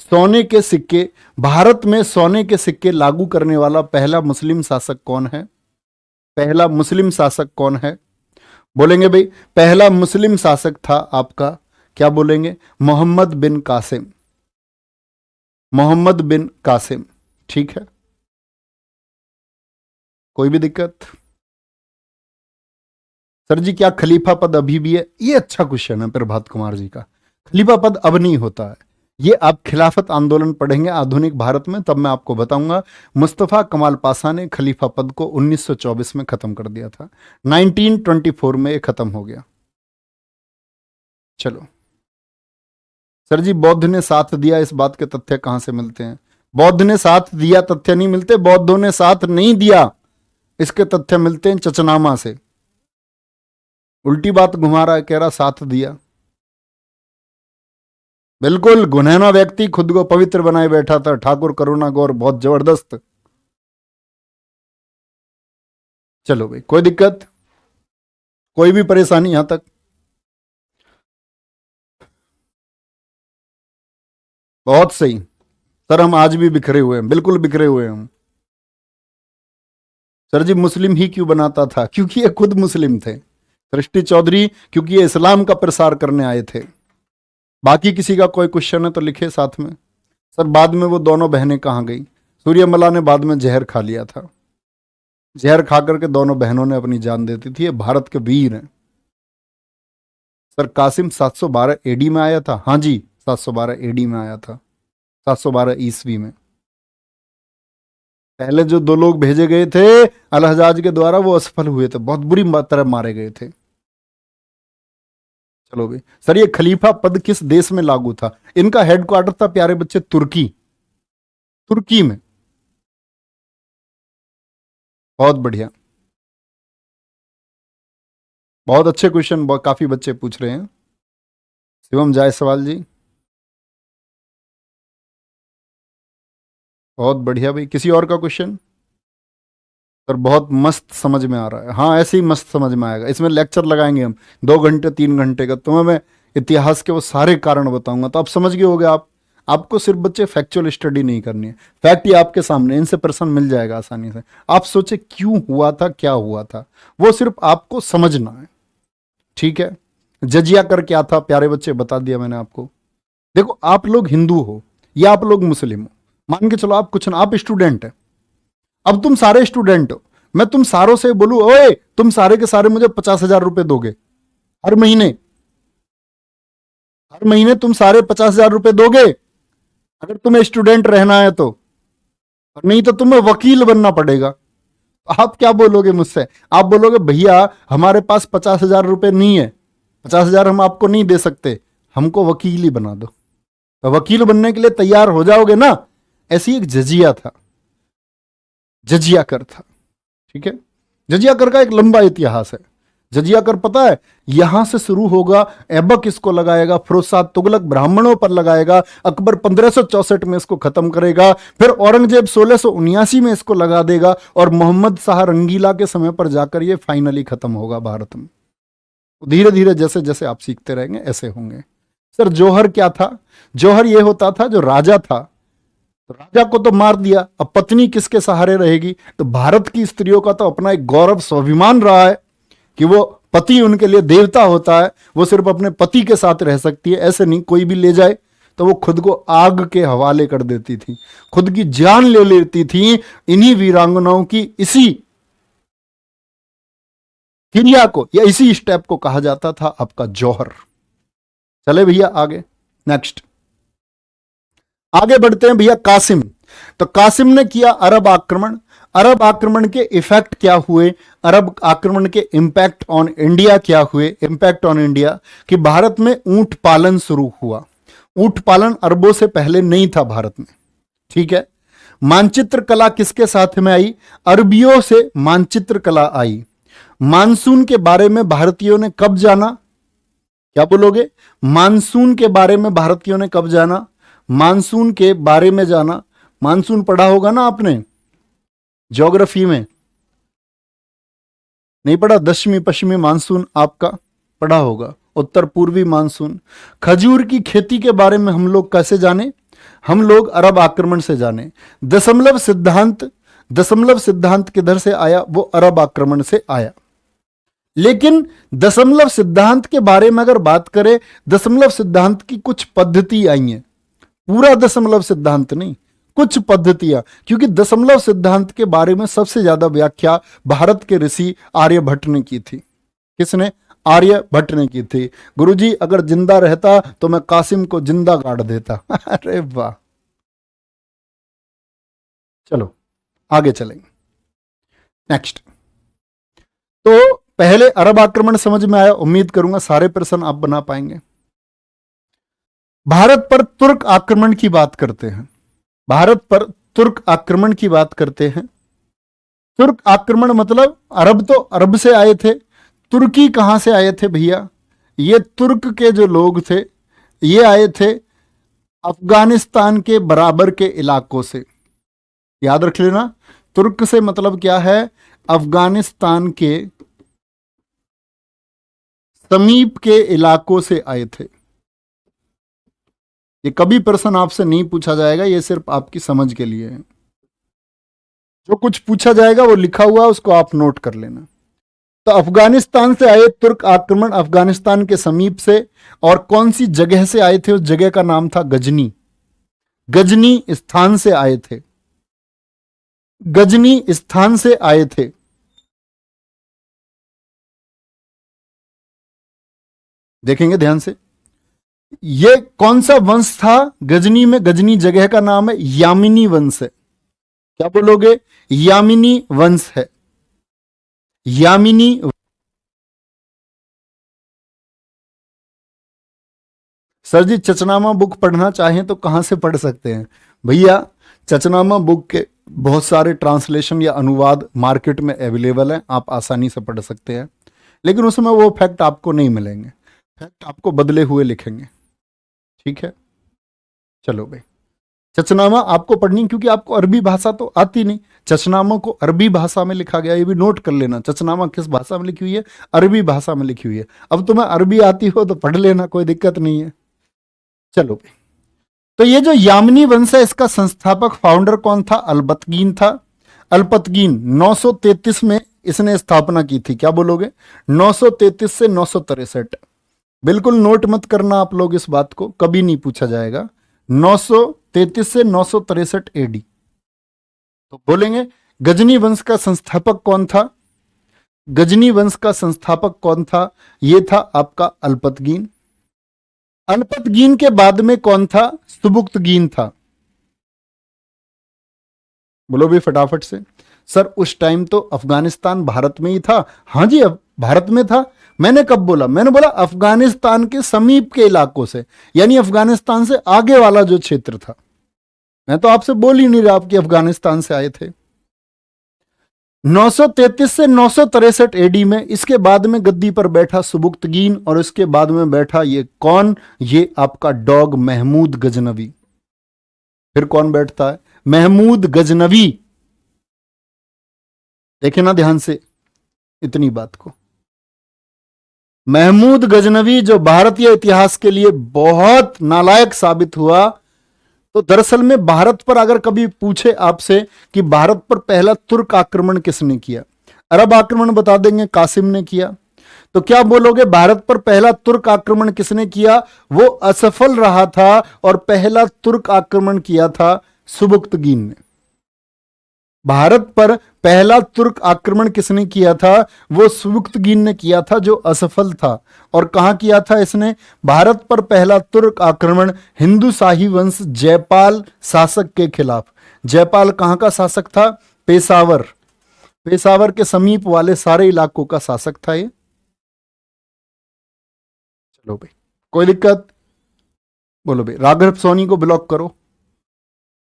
सोने के सिक्के, भारत में सोने के सिक्के लागू करने वाला पहला मुस्लिम शासक कौन है, पहला मुस्लिम शासक कौन है, बोलेंगे भाई पहला मुस्लिम शासक था आपका, क्या बोलेंगे, मोहम्मद बिन कासिम, मोहम्मद बिन कासिम। ठीक है, कोई भी दिक्कत। सर जी क्या खलीफा पद अभी भी है, ये अच्छा क्वेश्चन है प्रभात कुमार जी का। खलीफा पद अब नहीं होता है, ये आप खिलाफत आंदोलन पढ़ेंगे आधुनिक भारत में, तब मैं आपको बताऊंगा। मुस्तफा कमाल पाशा ने खलीफा पद को 1924 में खत्म कर दिया था, 1924 में ये खत्म हो गया। चलो सर जी, बौद्ध ने साथ दिया, इस बात के तथ्य कहां से मिलते हैं, बौद्ध ने साथ दिया तथ्य नहीं मिलते, बौद्धों ने साथ नहीं दिया इसके तथ्य मिलते हैं चचनामा से। उल्टी बात घुमा रहा है, कह रहा साथ दिया, बिल्कुल गुनहना व्यक्ति खुद को पवित्र बनाए बैठा था, ठाकुर करुणा गौर, बहुत जबरदस्त। चलो भाई, कोई दिक्कत, कोई भी परेशानी यहां तक, बहुत सही। सर हम आज भी बिखरे हुए हैं, बिल्कुल बिखरे हुए हैं हम। सर जी मुस्लिम ही क्यों बनाता था, क्योंकि ये खुद मुस्लिम थे। सृष्टि चौधरी, क्योंकि ये इस्लाम का प्रसार करने आए थे। बाकी किसी का कोई क्वेश्चन है तो लिखे साथ में। सर बाद में वो दोनों बहनें कहाँ गई, सूर्यमला ने बाद में जहर खा लिया था, जहर खा करके दोनों बहनों ने अपनी जान दे दी थी, ये भारत के वीर हैं। सर कासिम 712 एडी में आया था, हाँ जी 712 एडी में आया था, 712 ईस्वी में। पहले जो दो लोग भेजे गए थे अल हजाज के द्वारा वो असफल हुए थे, बहुत बुरी तरह मारे गए थे। चलो भाई, सर ये खलीफा पद किस देश में लागू था, इनका हेडक्वार्टर था प्यारे बच्चे तुर्की, तुर्की में। बहुत बढ़िया, बहुत अच्छे क्वेश्चन, काफी बच्चे पूछ रहे हैं। शिवम जायसवाल जी, बहुत बढ़िया भाई। किसी और का क्वेश्चन, सर बहुत मस्त समझ में आ रहा है, हाँ ऐसे ही मस्त समझ में आएगा, इसमें लेक्चर लगाएंगे हम 2 घंटे 3 घंटे का, तुम्हें मैं इतिहास के वो सारे कारण बताऊंगा, तो आप समझ गए होगे। आपको सिर्फ बच्चे फैक्चुअल स्टडी नहीं करनी है, फैक्ट ही आपके सामने, इनसे प्रश्न मिल जाएगा आसानी से। आप सोचे क्यों हुआ था, क्या हुआ था, वो सिर्फ आपको समझना है, ठीक है। जजिया कर क्या था प्यारे बच्चे, बता दिया मैंने आपको। देखो आप लोग हिंदू हो या आप लोग मुस्लिम हो, मान के चलो आप कुछ ना, आप स्टूडेंट है, अब तुम सारे स्टूडेंट हो, मैं तुम सारों से बोलूं ओए तुम सारे के सारे मुझे 50,000 रुपए दोगे हर महीने, हर महीने तुम सारे 50,000 रुपए दोगे अगर तुम्हें स्टूडेंट रहना है तो, और नहीं तो तुम्हें वकील बनना पड़ेगा। आप क्या बोलोगे मुझसे, आप बोलोगे भैया हमारे पास 50,000 रुपए नहीं है, 50,000 हम आपको नहीं दे सकते, हमको वकील ही बना दो। तो वकील बनने के लिए तैयार हो जाओगे ना। ऐसी एक जजिया था, जजिया कर था, ठीक है। जजिया कर का एक लंबा इतिहास है। जजिया कर पता है, यहां से शुरू होगा, ऐबक इसको लगाएगा, फिरोज शाह तुगलक ब्राह्मणों पर लगाएगा, अकबर 1564 में इसको खत्म करेगा, फिर औरंगजेब 1679 में इसको लगा देगा, और मोहम्मद शाह रंगीला के समय पर जाकर ये फाइनली खत्म होगा भारत में। धीरे धीरे जैसे जैसे आप सीखते रहेंगे ऐसे होंगे। सर जौहर क्या था, जौहर ये होता था जो राजा था, तो राजा को तो मार दिया, अब पत्नी किसके सहारे रहेगी। तो भारत की स्त्रियों का तो अपना एक गौरव स्वाभिमान रहा है कि वो पति उनके लिए देवता होता है, वो सिर्फ अपने पति के साथ रह सकती है, ऐसे नहीं कोई भी ले जाए तो वो खुद को आग के हवाले कर देती थी, खुद की जान ले लेती थी। इन्हीं वीरांगनाओं की इसी क्रिया को या इसी स्टेप को कहा जाता था आपका जौहर। चले भैया आगे, नेक्स्ट आगे बढ़ते हैं भैया। कासिम, तो कासिम ने किया अरब आक्रमण। अरब आक्रमण के इफेक्ट क्या हुए, अरब आक्रमण के इंपैक्ट ऑन इंडिया क्या हुए? इंपैक्ट ऑन इंडिया कि भारत में ऊंट पालन शुरू हुआ। ऊंट पालन अरबों से पहले नहीं था भारत में, ठीक है। मानचित्र कला किसके साथ में आई? अरबियों से मानचित्र कला आई। मानसून के बारे में भारतीयों ने कब जाना? क्या बोलोगे? मानसून के बारे में भारतीयों ने कब जाना? मानसून के बारे में जाना। मानसून पढ़ा होगा ना आपने ज्योग्राफी में, नहीं पढ़ा? दक्षिणी पश्चिमी मानसून आपका पढ़ा होगा, उत्तर पूर्वी मानसून। खजूर की खेती के बारे में हम लोग कैसे जाने? हम लोग अरब आक्रमण से जाने। दशमलव सिद्धांत, दशमलव सिद्धांत किधर से आया? वो अरब आक्रमण से आया। लेकिन दशमलव सिद्धांत के बारे में अगर बात करें, दशमलव सिद्धांत की कुछ पद्धति आई हैं, पूरा दशमलव सिद्धांत नहीं, कुछ पद्धतियां, क्योंकि दशमलव सिद्धांत के बारे में सबसे ज्यादा व्याख्या भारत के ऋषि आर्यभट्ट ने की थी। किसने? आर्यभट्ट ने की थी। गुरुजी अगर जिंदा रहता तो मैं कासिम को जिंदा गाड़ देता। अरे वाह, चलो आगे चलेंगे। नेक्स्ट, तो पहले अरब आक्रमण समझ में आया, उम्मीद करूंगा सारे प्रश्न आप बना पाएंगे। भारत पर तुर्क आक्रमण की बात करते हैं। भारत पर तुर्क आक्रमण की बात करते हैं। तुर्क आक्रमण मतलब अरब तो अरब से आए थे, तुर्की कहां से आए थे भैया? ये तुर्क के जो लोग थे ये आए थे अफगानिस्तान के बराबर के इलाकों से। याद रख लेना, तुर्क से मतलब क्या है? अफगानिस्तान के समीप के इलाकों से आए थे। ये कभी प्रश्न आपसे नहीं पूछा जाएगा, ये सिर्फ आपकी समझ के लिए है। जो कुछ पूछा जाएगा वो लिखा हुआ है, उसको आप नोट कर लेना। तो अफगानिस्तान से आए तुर्क आक्रमण, अफगानिस्तान के समीप से। और कौन सी जगह से आए थे? उस जगह का नाम था गजनी। गजनी स्थान से आए थे, गजनी स्थान से आए थे। देखेंगे ध्यान से, ये कौन सा वंश था गजनी में? गजनी जगह का नाम है यामिनी वंश है। क्या बोलोगे? यामिनी वंश है, यामिनी। सर जी चचनामा बुक पढ़ना चाहें तो कहां से पढ़ सकते हैं? भैया चचनामा बुक के बहुत सारे ट्रांसलेशन या अनुवाद मार्केट में अवेलेबल हैं, आप आसानी से पढ़ सकते हैं। लेकिन उसमें वो फैक्ट आपको नहीं मिलेंगे, फैक्ट आपको बदले हुए लिखेंगे, ठीक है। चलो भाई, चचनामा आपको पढ़नी, क्योंकि आपको अरबी भाषा तो आती नहीं। चचनामा को अरबी भाषा में लिखा गया, ये भी नोट कर लेना। चचनामा किस भाषा में लिखी हुई है? अरबी भाषा में लिखी हुई है। अब तुम्हें अरबी आती हो तो पढ़ लेना, कोई दिक्कत नहीं है। चलो भाई, तो ये जो यामिनी वंश है इसका संस्थापक फाउंडर कौन था? अल्बतगीन था। अल्बतगीन 933 में इसने स्थापना की थी। क्या बोलोगे? 933 से 963। बिल्कुल नोट मत करना आप लोग इस बात को, कभी नहीं पूछा जाएगा। 933 से 963 एडी। तो बोलेंगे गजनी वंश का संस्थापक कौन था? गजनी वंश का संस्थापक कौन था? यह था आपका अल्पतगीन। अल्पतगीन के बाद में कौन था? सुबुक्तगीन था। बोलो भी फटाफट से। सर उस टाइम तो अफगानिस्तान भारत में ही था। हाँ जी, अब भारत में था। मैंने कब बोला? मैंने बोला अफगानिस्तान के समीप के इलाकों से, यानी अफगानिस्तान से आगे वाला जो क्षेत्र था। मैं तो आपसे बोल ही नहीं रहा आपकी अफगानिस्तान से आए थे। 933 से 963 एडी में। इसके बाद में गद्दी पर बैठा सुबुक्तगीन, और इसके बाद में बैठा ये कौन? ये आपका डॉग महमूद गजनवी। फिर कौन बैठता है? महमूद गजनवी। देखे ना ध्यान से इतनी बात को। महमूद गजनवी जो भारतीय इतिहास के लिए बहुत नालायक साबित हुआ। तो दरअसल में भारत पर अगर कभी पूछे आपसे कि भारत पर पहला तुर्क आक्रमण किसने किया, अरब आक्रमण बता देंगे कासिम ने किया। तो क्या बोलोगे भारत पर पहला तुर्क आक्रमण किसने किया? वो असफल रहा था और पहला तुर्क आक्रमण किया था सुबुक्तगीन ने। भारत पर पहला तुर्क आक्रमण किसने किया था? वो सुबुक्तगीन ने किया था, जो असफल था। और कहां किया था इसने? भारत पर पहला तुर्क आक्रमण हिंदू शाही वंश जयपाल शासक के खिलाफ। जयपाल कहां का शासक था? पेशावर। पेशावर के समीप वाले सारे इलाकों का शासक था ये। चलो भाई, कोई दिक्कत? बोलो भाई। राघव सोनी को ब्लॉक करो।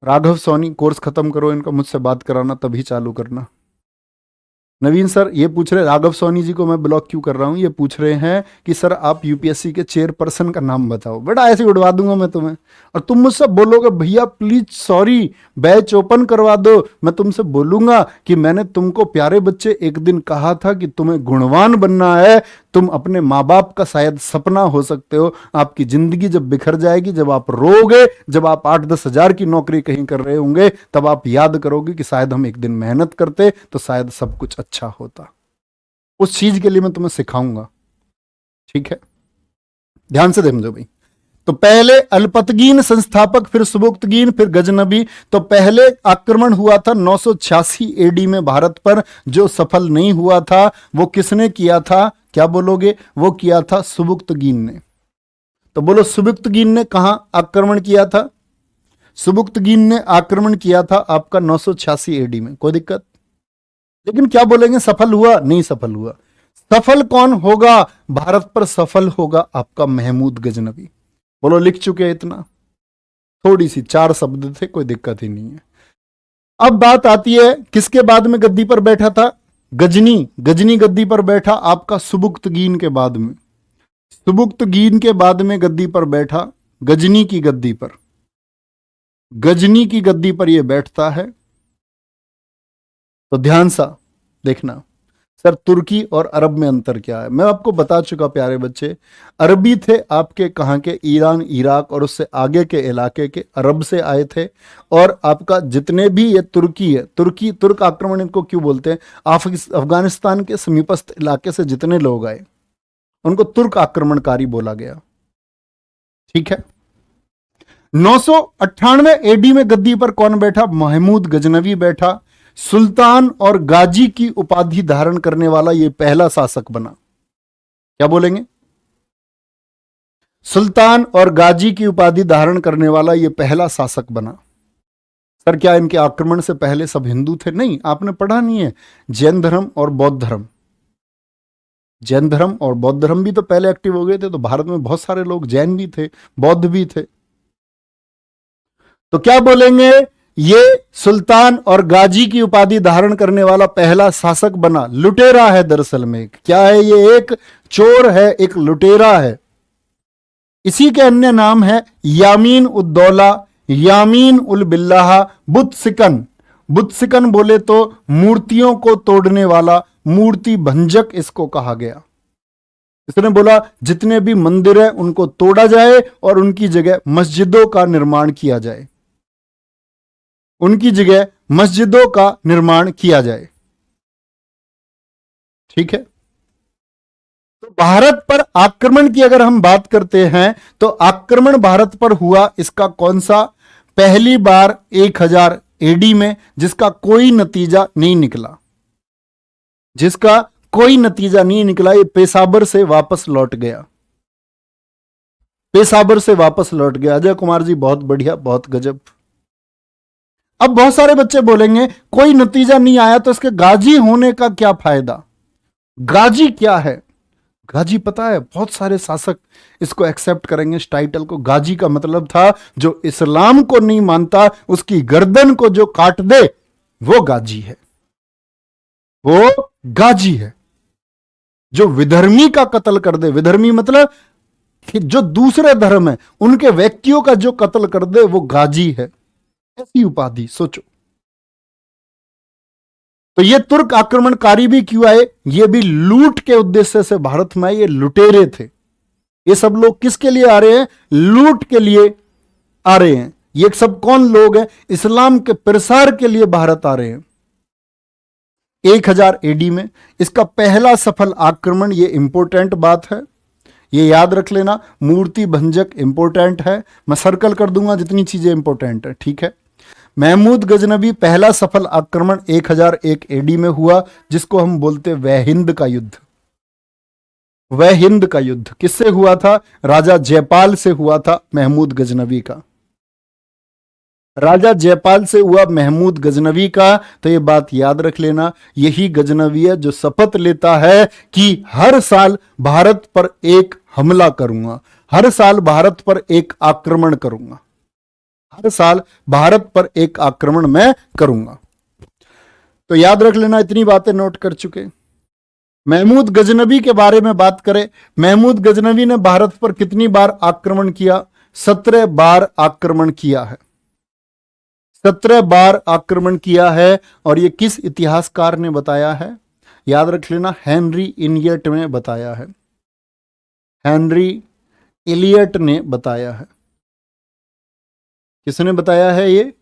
राघव सोनी, कोर्स खत्म करो इनका, मुझसे बात कराना तभी चालू करना। नवीन सर ये पूछ रहे, राघव सोनी जी को मैं ब्लॉक क्यों कर रहा हूं, ये पूछ रहे हैं कि सर आप यूपीएससी के चेयरपर्सन का नाम बताओ। बेटा ऐसे उड़वा दूंगा मैं तुम्हें, और तुम मुझसे बोलोगे भैया प्लीज सॉरी बैच ओपन करवा दो। मैं तुमसे बोलूंगा कि मैंने तुमको प्यारे बच्चे एक दिन कहा था कि तुम्हें गुणवान बनना है, तुम अपने माँ बाप का शायद सपना हो सकते हो। आपकी जिंदगी जब बिखर जाएगी, जब आप रोगे, जब आप 8-10 हजार की नौकरी कहीं कर रहे होंगे, तब आप याद करोगे कि शायद हम एक दिन मेहनत करते तो शायद सब कुछ अच्छा होता। उस चीज के लिए मैं तुम्हें सिखाऊंगा, ठीक है? ध्यान से समझो भाई। तो पहले अल्पतगीन संस्थापक, फिर सुबुक्तगीन, फिर गजनबी। तो पहले आक्रमण हुआ था 986 एडी में भारत पर, जो सफल नहीं हुआ था। वो किसने किया था? क्या बोलोगे? वो किया था सुबुक्तगीन ने। तो बोलो सुबुक्तगीन ने कहां आक्रमण किया था? सुबुक्तगीन ने आक्रमण किया था आपका 986 एडी में। कोई दिक्कत? लेकिन क्या बोलेंगे, सफल हुआ? नहीं सफल हुआ। सफल कौन होगा भारत पर? सफल होगा आपका महमूद गजनबी। बोलो लिख चुके हैं इतना? थोड़ी सी 4 शब्द थे, कोई दिक्कत ही नहीं है। अब बात आती है किसके बाद में गद्दी पर बैठा था? गजनी। गजनी गद्दी पर बैठा आपका सुबुक्तगीन के बाद में। सुबुक्तगीन के बाद में गद्दी पर बैठा गजनी की गद्दी पर। गजनी की गद्दी पर यह बैठता है। तो ध्यान सा देखना, सर तुर्की और अरब में अंतर क्या है? मैं आपको बता चुका प्यारे बच्चे। अरबी थे आपके कहां के? ईरान, इराक और उससे आगे के इलाके के अरब से आए थे। और आपका जितने भी ये तुर्की है, तुर्की तुर्क आक्रमण इनको क्यों बोलते हैं? अफगानिस्तान के समीपस्थ इलाके से जितने लोग आए उनको तुर्क आक्रमणकारी बोला गया, ठीक है? 998 एडी में गद्दी पर कौन बैठा? महमूद गजनवी बैठा। सुल्तान और गाजी की उपाधि धारण करने वाला यह पहला शासक बना। क्या बोलेंगे? सुल्तान और गाजी की उपाधि धारण करने वाला यह पहला शासक बना। सर क्या इनके आक्रमण से पहले सब हिंदू थे? नहीं, आपने पढ़ा नहीं है। जैन धर्म और बौद्ध धर्म, जैन धर्म और बौद्ध धर्म भी तो पहले एक्टिव हो गए थे। तो भारत में बहुत सारे लोग जैन भी थे, बौद्ध भी थे। तो क्या बोलेंगे? ये सुल्तान और गाजी की उपाधि धारण करने वाला पहला शासक बना। लुटेरा है दरअसल में। क्या है ये? एक चोर है, एक लुटेरा है। इसी के अन्य नाम है यामीन उद्दौला, यामीन उल बिल्लाह, बुतसिकन। बुतसिकन बोले तो मूर्तियों को तोड़ने वाला, मूर्ति भंजक इसको कहा गया। इसने बोला जितने भी मंदिर हैं उनको तोड़ा जाए और उनकी जगह मस्जिदों का निर्माण किया जाए, उनकी जगह मस्जिदों का निर्माण किया जाए, ठीक है? तो भारत पर आक्रमण की अगर हम बात करते हैं तो आक्रमण भारत पर हुआ इसका कौन सा? पहली बार 1000 एडी में, जिसका कोई नतीजा नहीं निकला, जिसका कोई नतीजा नहीं निकला। ये पेशावर से वापस लौट गया, पेशावर से वापस लौट गया। अजय कुमार जी बहुत बढ़िया, बहुत गजब। अब बहुत सारे बच्चे बोलेंगे कोई नतीजा नहीं आया तो इसके गाजी होने का क्या फायदा? गाजी क्या है? गाजी पता है? बहुत सारे शासक इसको एक्सेप्ट करेंगे इस टाइटल को। गाजी का मतलब था जो इस्लाम को नहीं मानता उसकी गर्दन को जो काट दे वो गाजी है, वो गाजी है। जो विधर्मी का कत्ल कर दे, विधर्मी मतलब कि जो दूसरे धर्म है उनके व्यक्तियों का जो कत्ल कर दे वो गाजी है। ऐसी उपाधि सोचो। तो ये तुर्क आक्रमणकारी भी क्यों आए? ये भी लूट के उद्देश्य से भारत में आए। ये लुटेरे थे। ये सब लोग किसके लिए आ रहे हैं? लूट के लिए आ रहे हैं। ये सब कौन लोग हैं? इस्लाम के प्रसार के लिए भारत आ रहे हैं। 1000 एडी में इसका पहला सफल आक्रमण, ये इंपॉर्टेंट बात है, ये याद रख लेना। मूर्ति भंजक इंपॉर्टेंट है, मैं सर्कल कर दूंगा जितनी चीजें इंपॉर्टेंट है, ठीक है? महमूद गजनवी पहला सफल आक्रमण 1001 एडी में हुआ, जिसको हम बोलते वह हिंद का युद्ध। वह हिंद का युद्ध किससे हुआ था? राजा जयपाल से हुआ था महमूद गजनवी का। राजा जयपाल से हुआ महमूद गजनवी का। तो ये बात याद रख लेना, यही गजनवी है जो शपथ लेता है कि हर साल भारत पर एक हमला करूंगा, हर साल भारत पर एक आक्रमण करूंगा, हर साल भारत पर एक आक्रमण मैं करूंगा। तो याद रख लेना, इतनी बातें नोट कर चुके। महमूद गजनवी के बारे में बात करें, महमूद गजनवी ने भारत पर कितनी बार आक्रमण किया? 17 बार आक्रमण किया है, 17 बार आक्रमण किया है। और यह किस इतिहासकार ने बताया है? याद रख लेना, हेनरी इलियट ने बताया है, हेनरी इलियट ने बताया है। किसने बताया है ये?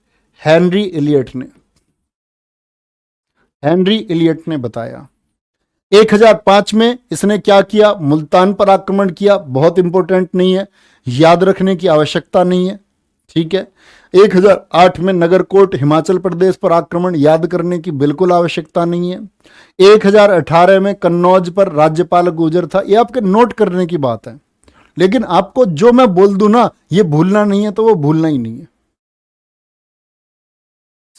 हेनरी इलियट ने, हेनरी इलियट ने बताया। 1005 में इसने क्या किया? मुल्तान पर आक्रमण किया। बहुत इंपॉर्टेंट नहीं है, याद रखने की आवश्यकता नहीं है, ठीक है। 1008 में नगरकोट हिमाचल प्रदेश पर आक्रमण, याद करने की बिल्कुल आवश्यकता नहीं है। 1018 में कन्नौज पर राज्यपाल गुर्जर था। ये आपके नोट करने की बात है, लेकिन आपको जो मैं बोल दूं ना, ये भूलना नहीं है, तो वो भूलना ही नहीं है।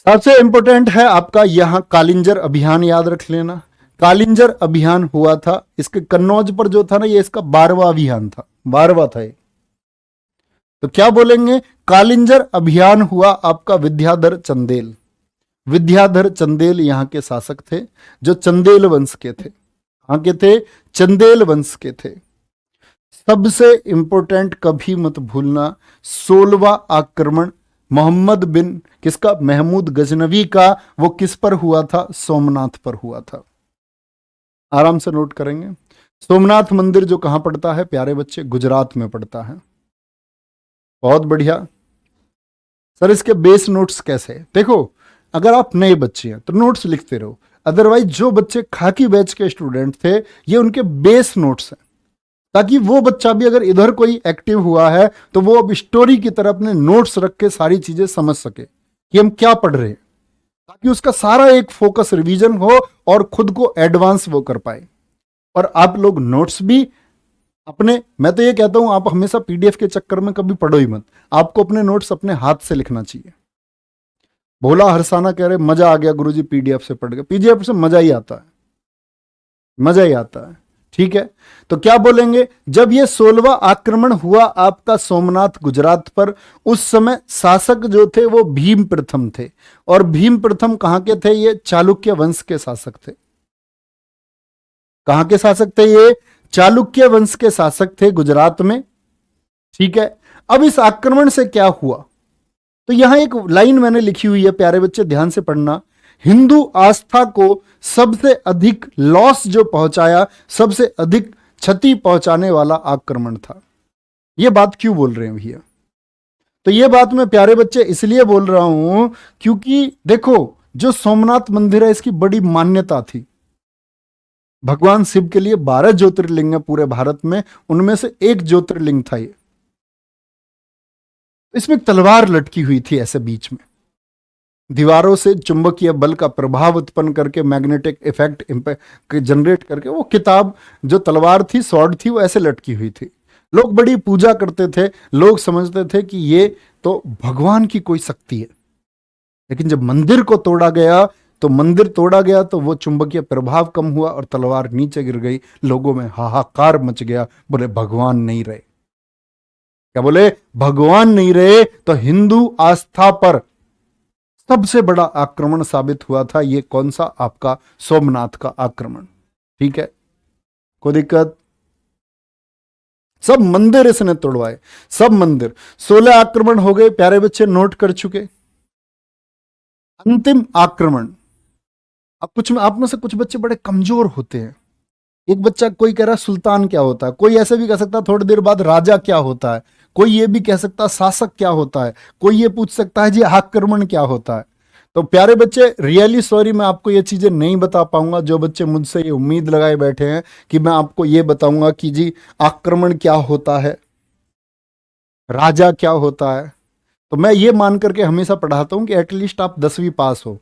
सबसे इंपॉर्टेंट है आपका यहां कालिंजर अभियान, याद रख लेना। कालिंजर अभियान हुआ था, इसके कन्नौज पर जो था ना, ये इसका 12वां अभियान था, 12वां था ये। तो क्या बोलेंगे? कालिंजर अभियान हुआ आपका विद्याधर चंदेल। विद्याधर चंदेल यहां के शासक थे, जो चंदेल वंश के थे। कहां के थे? चंदेल वंश के थे। सबसे इंपॉर्टेंट कभी मत भूलना, 16वां आक्रमण मोहम्मद बिन किसका? महमूद गजनवी का। वो किस पर हुआ था? सोमनाथ पर हुआ था। आराम से नोट करेंगे। सोमनाथ मंदिर जो कहां पड़ता है प्यारे बच्चे? गुजरात में पड़ता है। बहुत बढ़िया सर। इसके बेस नोट्स कैसे? देखो, अगर आप नए बच्चे हैं तो नोट्स लिखते रहो, अदरवाइज जो बच्चे खाकी बैच के स्टूडेंट थे, ये उनके बेस नोट्स हैं, ताकि वो बच्चा भी अगर इधर कोई एक्टिव हुआ है तो वो अब स्टोरी की तरह अपने नोट्स रख के सारी चीजें समझ सके कि हम क्या पढ़ रहे हैं, ताकि उसका सारा एक फोकस रिवीजन हो और खुद को एडवांस वो कर पाए। और आप लोग नोट्स भी अपने, मैं तो ये कहता हूं, आप हमेशा पीडीएफ के चक्कर में कभी पढ़ो ही मत, आपको अपने नोट्स अपने हाथ से लिखना चाहिए। भोला हरसाना कह रहे मजा आ गया गुरुजी पीडीएफ से पढ़ के। पीडीएफ से मजा ही आता है, मजा ही आता है, ठीक है। तो क्या बोलेंगे? जब ये 16वां आक्रमण हुआ आपका सोमनाथ गुजरात पर, उस समय शासक जो थे वो भीम प्रथम थे। और भीम प्रथम कहां के थे? ये चालुक्य वंश के शासक थे। कहां के शासक थे ये? चालुक्य वंश के शासक थे गुजरात में, ठीक है। अब इस आक्रमण से क्या हुआ? तो यहां एक लाइन मैंने लिखी हुई है, प्यारे बच्चे ध्यान से पढ़ना। हिंदू आस्था को सबसे अधिक लॉस जो पहुंचाया, सबसे अधिक क्षति पहुंचाने वाला आक्रमण था। यह बात क्यों बोल रहे हैं भैया? तो यह बात मैं प्यारे बच्चे इसलिए बोल रहा हूं क्योंकि देखो, जो सोमनाथ मंदिर है इसकी बड़ी मान्यता थी। भगवान शिव के लिए 12 ज्योतिर्लिंग है पूरे भारत में, उनमें से एक ज्योतिर्लिंग था ये। इसमें एक तलवार लटकी हुई थी ऐसे बीच में, दीवारों से चुंबकीय बल का प्रभाव उत्पन्न करके, मैग्नेटिक इफेक्ट जनरेट करके, वो किताब जो तलवार थी, स्वॉर्ड थी, वो ऐसे लटकी हुई थी। लोग बड़ी पूजा करते थे, लोग समझते थे कि ये तो भगवान की कोई शक्ति है। लेकिन जब मंदिर को तोड़ा गया, तो मंदिर तोड़ा गया तो वो चुंबकीय प्रभाव कम हुआ और तलवार नीचे गिर गई। लोगों में हाहाकार मच गया, बोले भगवान नहीं रहे। क्या बोले? भगवान नहीं रहे। तो हिंदू आस्था पर सबसे बड़ा आक्रमण साबित हुआ था ये कौन सा? आपका सोमनाथ का आक्रमण, ठीक है। कोई दिक्कत? सब मंदिर इसने तोड़वाए, सब मंदिर। 16 आक्रमण हो गए, प्यारे बच्चे नोट कर चुके। अंतिम आक्रमण, अब कुछ में आप में से कुछ बच्चे बड़े कमजोर होते हैं। एक बच्चा कोई कह रहा सुल्तान क्या होता है, कोई ऐसे भी कह सकता थोड़ी देर बाद राजा क्या होता है, कोई ये भी कह सकता शासक क्या होता है, कोई ये पूछ सकता है जी आक्रमण क्या होता है। तो प्यारे बच्चे, रियली सॉरी, मैं आपको ये चीजें नहीं बता पाऊंगा। जो बच्चे मुझसे ये उम्मीद लगाए बैठे हैं कि मैं आपको ये बताऊंगा कि जी आक्रमण क्या होता है, राजा क्या होता है, तो मैं ये मान करके हमेशा पढ़ाता हूं कि एटलीस्ट आप 10वीं पास हो,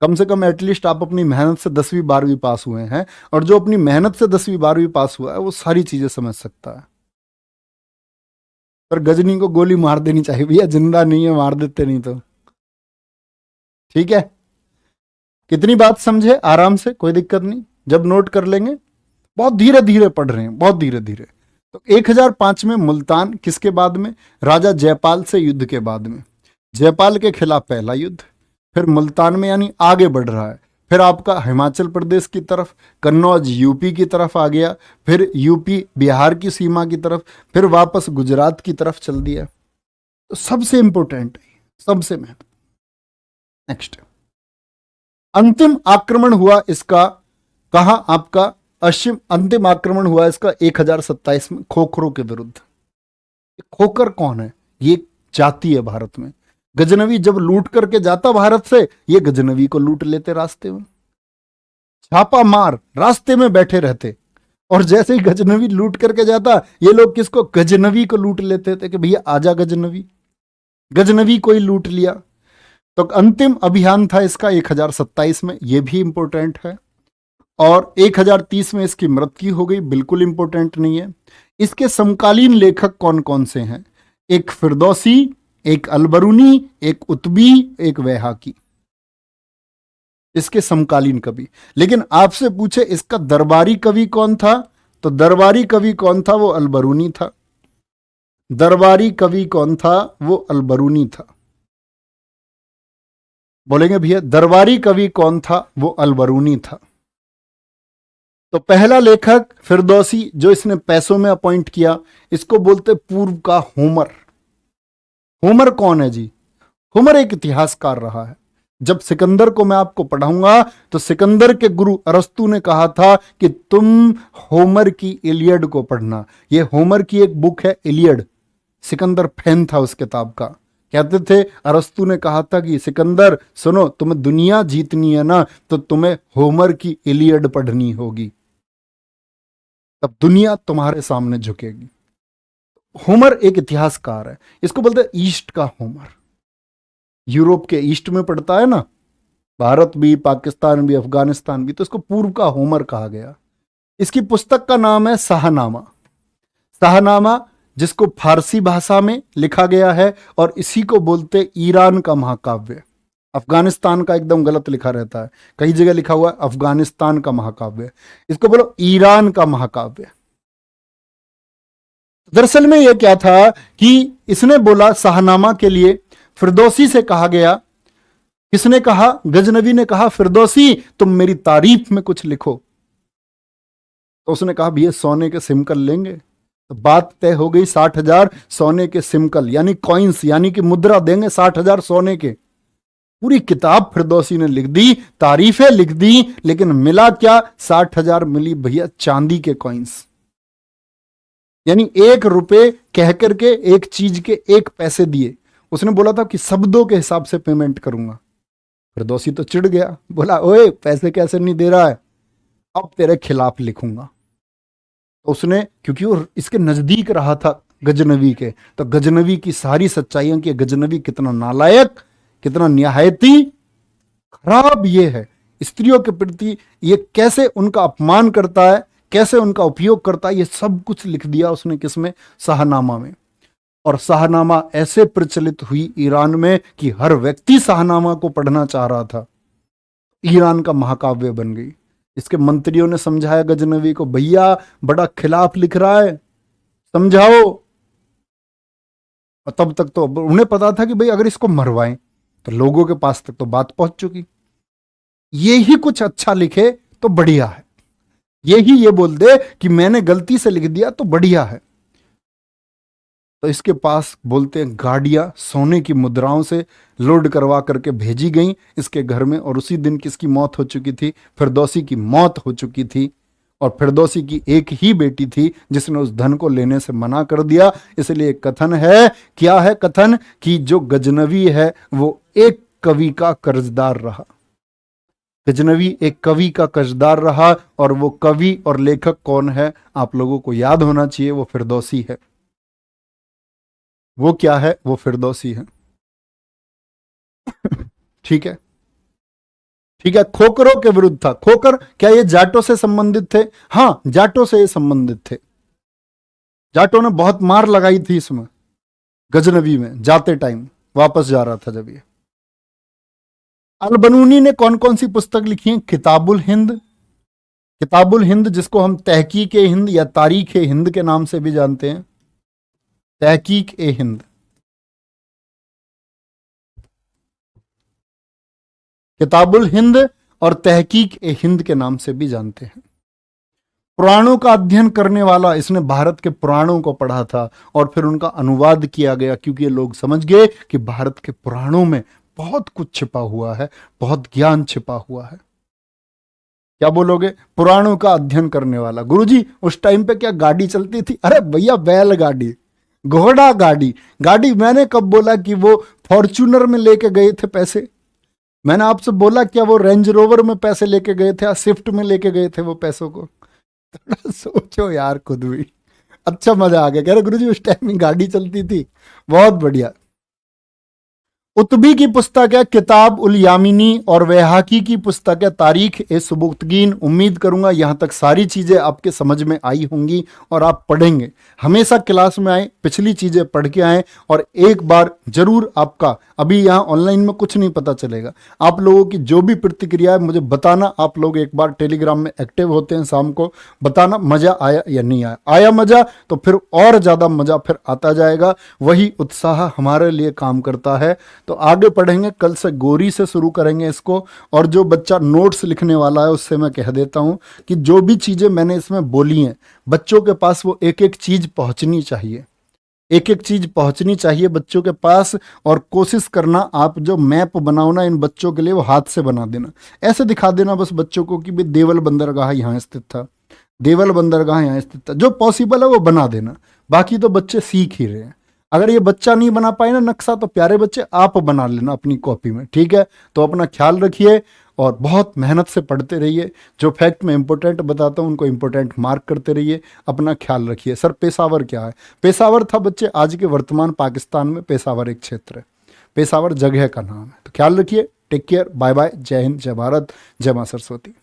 कम से कम एटलीस्ट आप अपनी मेहनत से 10वीं 12वीं पास हुए हैं, और जो अपनी मेहनत से 10वीं 12वीं पास हुआ है वो सारी चीजें समझ सकता है। पर गजनी को गोली मार देनी चाहिए भैया, जिंदा नहीं है, मार देते नहीं तो। ठीक है, कितनी बात समझे, आराम से, कोई दिक्कत नहीं, जब नोट कर लेंगे। बहुत धीरे धीरे पढ़ रहे हैं, बहुत धीरे धीरे। तो 1005 में मुल्तान किसके बाद में? राजा जयपाल से युद्ध के बाद में। जयपाल के खिलाफ पहला युद्ध, फिर मुल्तान में, यानी आगे बढ़ रहा है। फिर आपका हिमाचल प्रदेश की तरफ, कन्नौज यूपी की तरफ आ गया, फिर यूपी बिहार की सीमा की तरफ, फिर वापस गुजरात की तरफ चल दिया। तो सबसे इंपॉर्टेंट, सबसे महत्व। नेक्स्ट, अंतिम आक्रमण हुआ इसका कहा? आपका अंतिम आक्रमण हुआ इसका 1027 में खोखरों के विरुद्ध। खोकर कौन है? ये जाति है भारत में। गजनवी जब लूट करके जाता भारत से, ये गजनवी को लूट लेते रास्ते में, छापा मार, रास्ते में बैठे रहते। और जैसे ही गजनवी लूट करके जाता, ये लोग किसको? गजनवी को लूट लेते थे कि भैया आजा गजनवी। गजनवी को ही लूट लिया। तो अंतिम अभियान था इसका 1027 में, यह भी इंपॉर्टेंट है। और 1030 में इसकी मृत्यु हो गई, बिल्कुल इंपॉर्टेंट नहीं है। इसके समकालीन लेखक कौन कौन से हैं? एक फिरदौसी, एक अलबरूनी, एक उतबी, एक वैहाकी, इसके समकालीन कवि। लेकिन आपसे पूछे इसका दरबारी कवि कौन था, तो दरबारी कवि कौन था? वो अलबरूनी था। दरबारी कवि कौन था? वो अलबरूनी था। बोलेंगे भैया दरबारी कवि कौन था? वो अलबरूनी था। तो पहला लेखक फिरदौसी, जो इसने पैसों में अपॉइंट किया, इसको बोलते पूर्व का होमर। होमर कौन है जी? होमर एक इतिहासकार रहा है। जब सिकंदर को मैं आपको पढ़ाऊंगा तो सिकंदर के गुरु अरस्तु ने कहा था कि तुम होमर की इलियड को पढ़ना। ये होमर की एक बुक है इलियड। सिकंदर फैन था उस किताब का। कहते थे, अरस्तु ने कहा था कि सिकंदर सुनो, तुम्हें दुनिया जीतनी है ना, तो तुम्हें होमर की इलियड पढ़नी होगी, तब दुनिया तुम्हारे सामने झुकेगी। होमर एक इतिहासकार है, इसको बोलते हैं ईस्ट का होमर। यूरोप के ईस्ट में पड़ता है ना, भारत भी, पाकिस्तान भी, अफगानिस्तान भी, तो इसको पूर्व का होमर कहा गया। इसकी पुस्तक का नाम है शाहनामा। शाहनामा, जिसको फारसी भाषा में लिखा गया है, और इसी को बोलते ईरान का महाकाव्य। अफगानिस्तान का एकदम गलत लिखा रहता है, कई जगह लिखा हुआ है अफगानिस्तान का महाकाव्य, इसको बोलो ईरान का महाकाव्य। दरअसल में यह क्या था कि इसने बोला शाहनामा के लिए फिरदौसी से कहा गया, किसने कहा? गजनवी ने कहा, फिरदौसी तुम मेरी तारीफ में कुछ लिखो। तो उसने कहा भैया सोने के सिमकल लेंगे। तो बात तय हो गई, 60,000 सोने के सिमकल यानी कॉइन्स, यानी कि मुद्रा देंगे 60,000 सोने के। पूरी किताब फिरदौसी ने लिख दी, तारीफें लिख दी, लेकिन मिला क्या? 60,000 मिली भैया चांदी के कॉइन्स। यानी 1 रुपए कह करके एक चीज के 1 पैसे दिए। उसने बोला था कि शब्दों के हिसाब से पेमेंट करूंगा। फिरदौसी तो चिढ़ गया, बोला ओए पैसे कैसे नहीं दे रहा है, अब तेरे खिलाफ लिखूंगा। तो उसने, क्योंकि वो इसके नजदीक रहा था गजनवी के, तो गजनवी की सारी सच्चाइयां कि गजनवी कितना नालायक, कितना निहायती खराब ये है, स्त्रियों के प्रति ये कैसे उनका अपमान करता है, कैसे उनका उपयोग करता है, ये सब कुछ लिख दिया उसने किसमें? शाहनामा में। और शाहनामा ऐसे प्रचलित हुई ईरान में कि हर व्यक्ति शाहनामा को पढ़ना चाह रहा था। ईरान का महाकाव्य बन गई। इसके मंत्रियों ने समझाया गजनवी को, भैया बड़ा खिलाफ लिख रहा है, समझाओ। और तब तक तो उन्हें पता था कि भाई अगर इसको मरवाएं तो लोगों के पास तक तो बात पहुंच चुकी। ये ही कुछ अच्छा लिखे तो बढ़िया है, यही ये बोल दे कि मैंने गलती से लिख दिया तो बढ़िया है। तो इसके पास बोलते हैं गाड़ियां सोने की मुद्राओं से लोड करवा करके भेजी गई इसके घर में। और उसी दिन किसकी मौत हो चुकी थी? फिरदौसी की मौत हो चुकी थी। और फिरदौसी की एक ही बेटी थी जिसने उस धन को लेने से मना कर दिया। इसलिए कथन है, क्या है कथन? कि जो गजनवी है वो एक कवि का कर्जदार रहा। गजनवी एक कवि का कर्जदार रहा, और वो कवि और लेखक कौन है आप लोगों को याद होना चाहिए, वो फिरदौसी है। वो क्या है? वो फिरदौसी है। ठीक है, ठीक है। खोकरों के विरुद्ध था। खोकर क्या ये जाटों से संबंधित थे? हाँ, जाटों से ये संबंधित थे। जाटों ने बहुत मार लगाई थी इसमें, गजनवी में जाते टाइम वापस जा रहा था जब ये। अलबनूनी ने कौन कौन सी पुस्तक लिखी है? किताबुल हिंद, किताबुल हिंद जिसको हम तहकीक ए हिंद या तारीख ए हिंद के नाम से भी जानते हैं, तहकीक ए हिंद। किताबुल हिंद और तहकीक ए हिंद के नाम से भी जानते हैं। पुराणों का अध्ययन करने वाला, इसने भारत के पुराणों को पढ़ा था और फिर उनका अनुवाद किया गया, क्योंकि ये लोग समझ गए कि भारत के पुराणों में बहुत कुछ छिपा हुआ है, बहुत ज्ञान छिपा हुआ है। क्या बोलोगे? पुराणों का अध्ययन करने वाला। गुरुजी उस टाइम पे क्या गाड़ी चलती थी? अरे भैया बैलगाड़ी, घोड़ा गाड़ी। गाड़ी मैंने कब बोला कि वो फॉर्च्यूनर में लेके गए थे पैसे? मैंने आपसे बोला क्या वो रेंज रोवर में पैसे लेके गए थे या स्विफ्ट में लेके गए थे वो पैसों को? थोड़ा सोचो यार खुद भी। अच्छा मजा आ गया। कह रहे गुरुजी उस टाइम में गाड़ी चलती थी। बहुत बढ़िया। उतबी की पुस्तक है किताब उल यामिनी और वैहाकी की पुस्तक है तारीख ए सुबुक्तगीन। उम्मीद करूंगा यहां तक सारी चीजें आपके समझ में आई होंगी और आप पढ़ेंगे। हमेशा क्लास में आए, पिछली चीजें पढ़ के आए और एक बार जरूर आपका, अभी यहां ऑनलाइन में कुछ नहीं पता चलेगा, आप लोगों की जो भी प्रतिक्रिया है मुझे बताना। आप लोग एक बार टेलीग्राम में एक्टिव होते हैं शाम को, बताना मजा आया या नहीं आया। आया मजा तो फिर और ज्यादा मजा फिर आता जाएगा। वही उत्साह हमारे लिए काम करता है। तो आगे पढ़ेंगे, कल से गोरी से शुरू करेंगे इसको। और जो बच्चा नोट्स लिखने वाला है उससे मैं कह देता हूं कि जो भी चीजें मैंने इसमें बोली हैं, बच्चों के पास वो एक एक चीज पहुंचनी चाहिए, एक एक चीज पहुंचनी चाहिए बच्चों के पास। और कोशिश करना आप जो मैप बनाओ ना इन बच्चों के लिए, वो हाथ से बना देना, ऐसे दिखा देना बस बच्चों को कि भाई देवल बंदरगाह यहाँ स्थित था, देवल बंदरगाह यहाँ स्थित था। जो पॉसिबल है वो बना देना, बाकी तो बच्चे सीख ही रहे हैं। अगर ये बच्चा नहीं बना पाए ना नक्शा, तो प्यारे बच्चे आप बना लेना अपनी कॉपी में, ठीक है? तो अपना ख्याल रखिए और बहुत मेहनत से पढ़ते रहिए। जो फैक्ट मैं इंपॉर्टेंट बताता हूँ उनको इंपॉर्टेंट मार्क करते रहिए। अपना ख्याल रखिए। सर पेशावर क्या है? पेशावर था बच्चे आज के वर्तमान पाकिस्तान में, पेशावर एक क्षेत्र है, पेशावर जगह का नाम है। तो ख्याल रखिए। टेक केयर, बाय बाय, जय हिंद, जय भारत, जय मां सरस्वती।